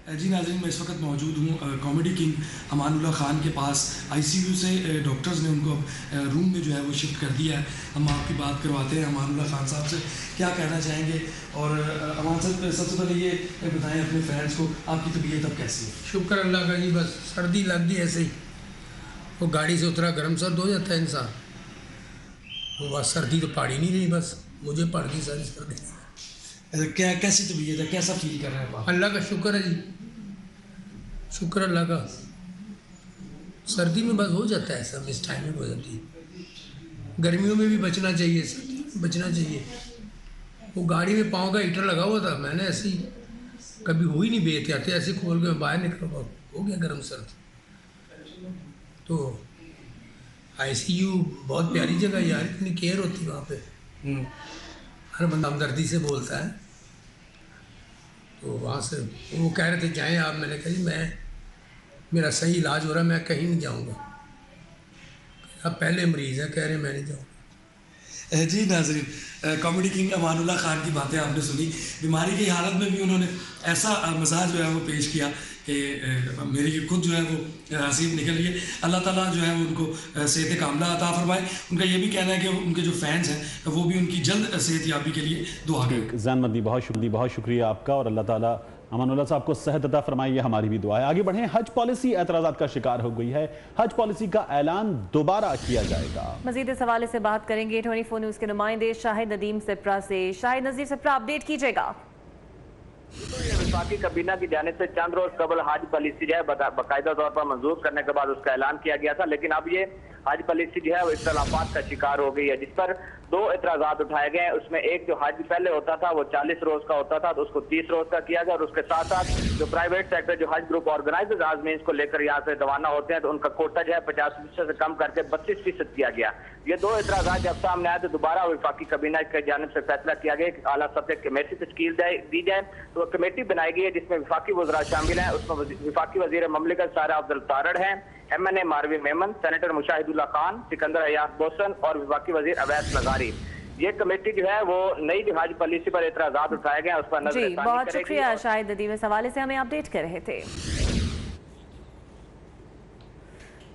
जी नाज़रीन, मैं इस वक्त मौजूद हूँ कॉमेडी किंग अमानुल्लाह खान के पास। ICU से डॉक्टर्स ने उनको रूम में जो है वो शिफ्ट कर दिया है। हम आपकी बात करवाते हैं अमानुल्लाह खान साहब से, क्या कहना चाहेंगे। और अमान साहब, सबसे पहले ये बताएं अपने फैंस को, आपकी तबीयत अब कैसी है? शुक्र अल्लाह का जी, बस सर्दी लग गई ऐसे ही, वो गाड़ी से उतरा गर्म सर्द हो जाता है इंसान। वो बस सर्दी तो पड़ ही नहीं रही, बस मुझे पड़ गई सारी सर्दी। क्या कैसी तबीयत है, कैसा फील कर रहे हैं आप? अल्लाह का शुक्र है जी, शुक्र अल्लाह का। सर्दी में बस हो जाता है, सब इस टाइम में हो जाती है। गर्मियों में भी बचना चाहिए, सर्दी में बचना चाहिए। वो गाड़ी में पाँव का हीटर लगा हुआ था, मैंने ऐसी कभी हुई नहीं बेहतियाती, ऐसे खोल के बाहर निकल गया, हो गया गर्म सर्द। तो ICU बहुत प्यारी जगह यार, इतनी केयर होती है वहाँ पे। हर बंदा हमदर्दी से बोलता है। तो वहाँ से वो कह रहे थे जाएं आप, मैंने कहा जी मेरा सही इलाज हो रहा है, मैं कहीं नहीं जाऊँगा। अब पहले मरीज़ है, कह रहे मैं नहीं जाऊँगा। जी नाज़रीन, कॉमेडी किंग अमानुल्लाह खान की बातें आपने सुनी। बीमारी की हालत में भी उन्होंने ऐसा मजाज जो है वो पेश किया कि मेरी खुद जो है वो हसीब निकल रही है। अल्लाह ताला जो है वो उनको सेहत कामला अता फरमाए। उनका ये भी कहना है कि उनके जो फैंस हैं वो भी उनकी जल्द सेहत याबी के लिए दुआ करें। जैन मदनी, बहुत शुक्रिया आपका, और अल्लाह ताला अमानुल्लाह साहब को सेहत अता फरमाए, ये हमारी भी दुआ है। आगे बढ़ें। हज पॉलिसी एतराज़ात का शिकार हो गई है। हज पॉलिसी का ऐलान दोबारा किया जाएगा। मजीद इस हवाले से बात करेंगे 24 न्यूज़ के नुमाइंदे शाहिद नदीम सिप्रा से। शाहिद नज़ीर सिप्रा, अपडेट कीजिएगा। वफाकी काबीना की जानिब से चंद रोज कबल हज पॉलिसी जो है बाकायदा तौर पर मंजूर करने के बाद उसका ऐलान किया गया था, लेकिन अब ये हज पॉलिसी जो है वो इख्तलाफात का शिकार हो गई है, जिस पर दो एतराज़ात उठाए गए हैं। उसमें एक जो हज पहले होता था वो 40 रोज का होता था, तो उसको 30 रोज का किया गया, और उसके साथ साथ जो प्राइवेट सेक्टर जो हज ग्रुप ऑर्गेनाइजर्स आज़मीन को लेकर यहाँ से रवाना होते हैं, तो उनका कोटा जो है 50% से कम करके 32% किया गया। ये दो एतराज़ात जब सामने आए तो दोबारा वफाकी काबीना की जानिब से फैसला किया गया कि आला सतह कमेटी तश्कील दी जाए। तो वो कमेटी बनाई गई है जिसमें वफाकी वज़रा शामिल हैं। उसमें वफाकी वज़ीर ममलिकत सारा अब्दुल तारड़ हैं, MNA मारवी मेमन, सेनेटर मुशाहिदुल्लाह खान, सिकंदर अयाज बोसन और वफाकी वज़ीर अवैस लगारी। ये कमेटी जो है वो नई जो हज पॉलिसी पर एतराज़ात उठाए गए हैं उस पर नजर बहुत शुक्रिया शाहिद नदीम, इस हवाले से हमें अपडेट कर रहे थे।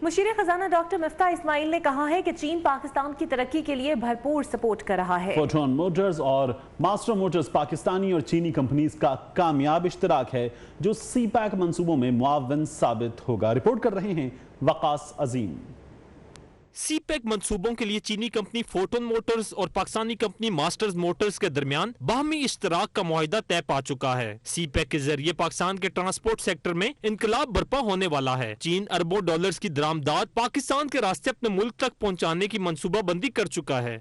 मुशीर खजाना डॉक्टर मिफ्ता इस्माइल ने कहा है कि चीन पाकिस्तान की तरक्की के लिए भरपूर सपोर्ट कर रहा है। फोटोन मोटर्स और मास्टर मोटर्स पाकिस्तानी और चीनी कंपनीज का कामयाब इश्तराक है जो सीपैक मंसूबों में मुआवन साबित होगा। रिपोर्ट कर रहे हैं वकास अजीम। सीपैक मंसूबों के लिए चीनी कंपनी फोटोन मोटर्स और पाकिस्तानी कंपनी मास्टर्स मोटर्स के दरमियान बाहमी इश्तराक का मुआहिदा तय पा चुका है। सीपैक के जरिए पाकिस्तान के ट्रांसपोर्ट सेक्टर में इनकलाब बर्पा होने वाला है। चीन अरबों डॉलर्स की दरामदाद पाकिस्तान के रास्ते अपने मुल्क तक पहुँचाने की मनसूबाबंदी कर चुका है।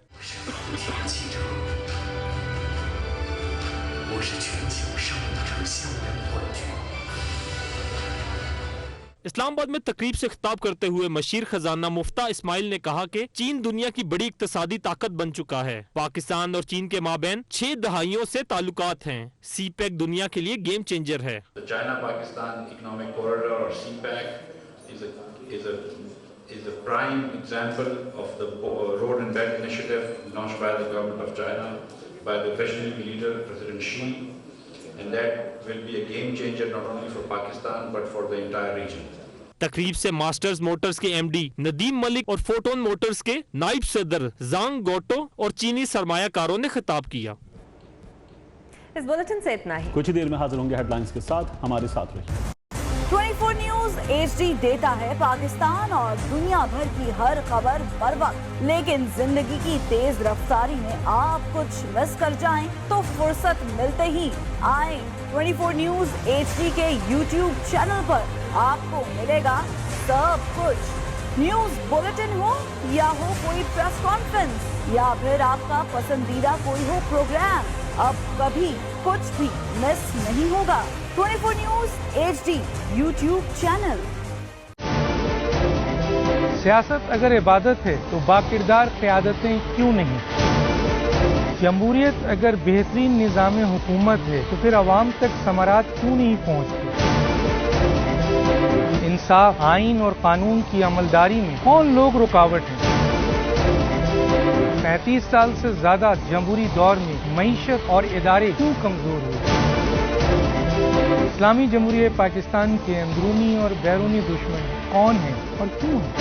इस्लामाबाद में तकरीब से खिताब करते हुए मुशीर खजाना मुफ्ता इस्माइल ने कहा कि चीन दुनिया की बड़ी इक्तसादी ताकत बन चुका है। पाकिस्तान और चीन के माबैन 6 दहाइयों से ताल्लुकात हैं। सीपैक दुनिया के लिए गेम चेंजर है। चाइना पाकिस्तान इकोनॉमिक कॉरिडोर और CPEC is a prime example of the road and belt initiative launched by the government of China by the visionary leader President Xi, and that will be a game changer not only for Pakistan but for the entire region. तकरीब से masters Motors के MD Nadeem Malik और photon Motors के नाइब सदर जांग गोटो और चीनी सरमायाकारों ने खिताब किया। इस बुलेटिन से इतना ही। कुछ ही देर में हाजिर होंगे हेडलाइंस के साथ, हमारे साथ रहिए। 24 न्यूज HD देता है पाकिस्तान और दुनिया भर की हर खबर बर वक्त, लेकिन जिंदगी की तेज रफ्तारी में आप कुछ मिस कर जाएं तो फुर्सत मिलते ही आए 24 न्यूज HD के YouTube चैनल पर। आपको मिलेगा सब कुछ, न्यूज बुलेटिन हो या हो कोई प्रेस कॉन्फ्रेंस या फिर आपका पसंदीदा कोई हो प्रोग्राम, अब कभी कुछ भी मिस नहीं होगा। 24 न्यूज HD YouTube चैनल। सियासत अगर इबादत है तो बाकिरदार क़यादतें क्यों नहीं? जमहूरियत अगर बेहतरीन निज़ाम हुकूमत है तो फिर अवाम तक समारात क्यों नहीं पहुँचती? इंसाफ, आइन और कानून की अमलदारी में कौन लोग रुकावट हैं? 35 साल से ज्यादा जमहूरी दौर में मईशत और इदारे क्यों कमजोर हुए? इस्लामी जमहूरियत पाकिस्तान के अंदरूनी और बैरूनी दुश्मन कौन हैं और क्यों हैं?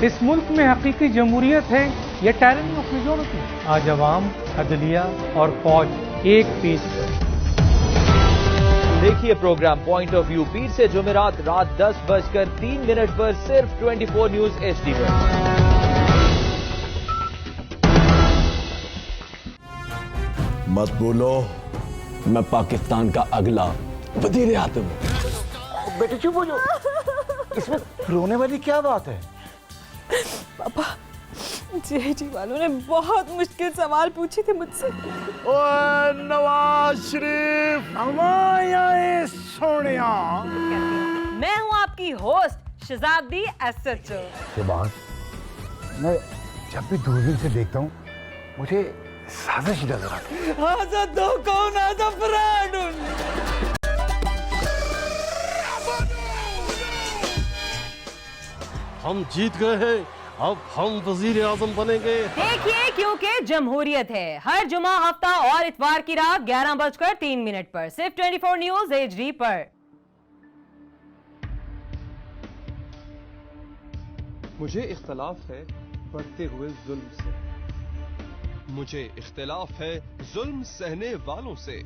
इस मुल्क में हकीकी जमहूरियत है या टायरनी ऑफ मेजॉरिटी? आज अवाम, अदलिया और फौज एक पेज पर। देखिए प्रोग्राम पॉइंट ऑफ व्यू पीर से जुमेरात रात 10:03 पर सिर्फ 24 न्यूज HD पर। मत बोलो, मैं पाकिस्तान का अगला वजीर आज़म हूँ। बेटे चुप हो जाओ, इसमें रोने वाली क्या बात है? पापा, JIT वालों ने बहुत मुश्किल सवाल पूछे थे मुझसे। ओए नवाज शरीफ, हमारे सोनिया। मैं हूँ आपकी होस्ट शहजादी SHO। शहबाज, मैं जब भी दूरबीन से देखता हूँ मुझे साजिश नजर आती है। हम जीत गए हैं, अब हम वजीर आजम बनेंगे। देखिए, क्योंकि जमहूरियत है। हर जुमा, हफ्ता और इतवार की रात 11:03 पर सिर्फ 24 न्यूज HD पर। मुझे इख्तलाफ है बढ़ते हुए जुल्म से, मुझे इख्तलाफ है जुल्म सहने वालों से।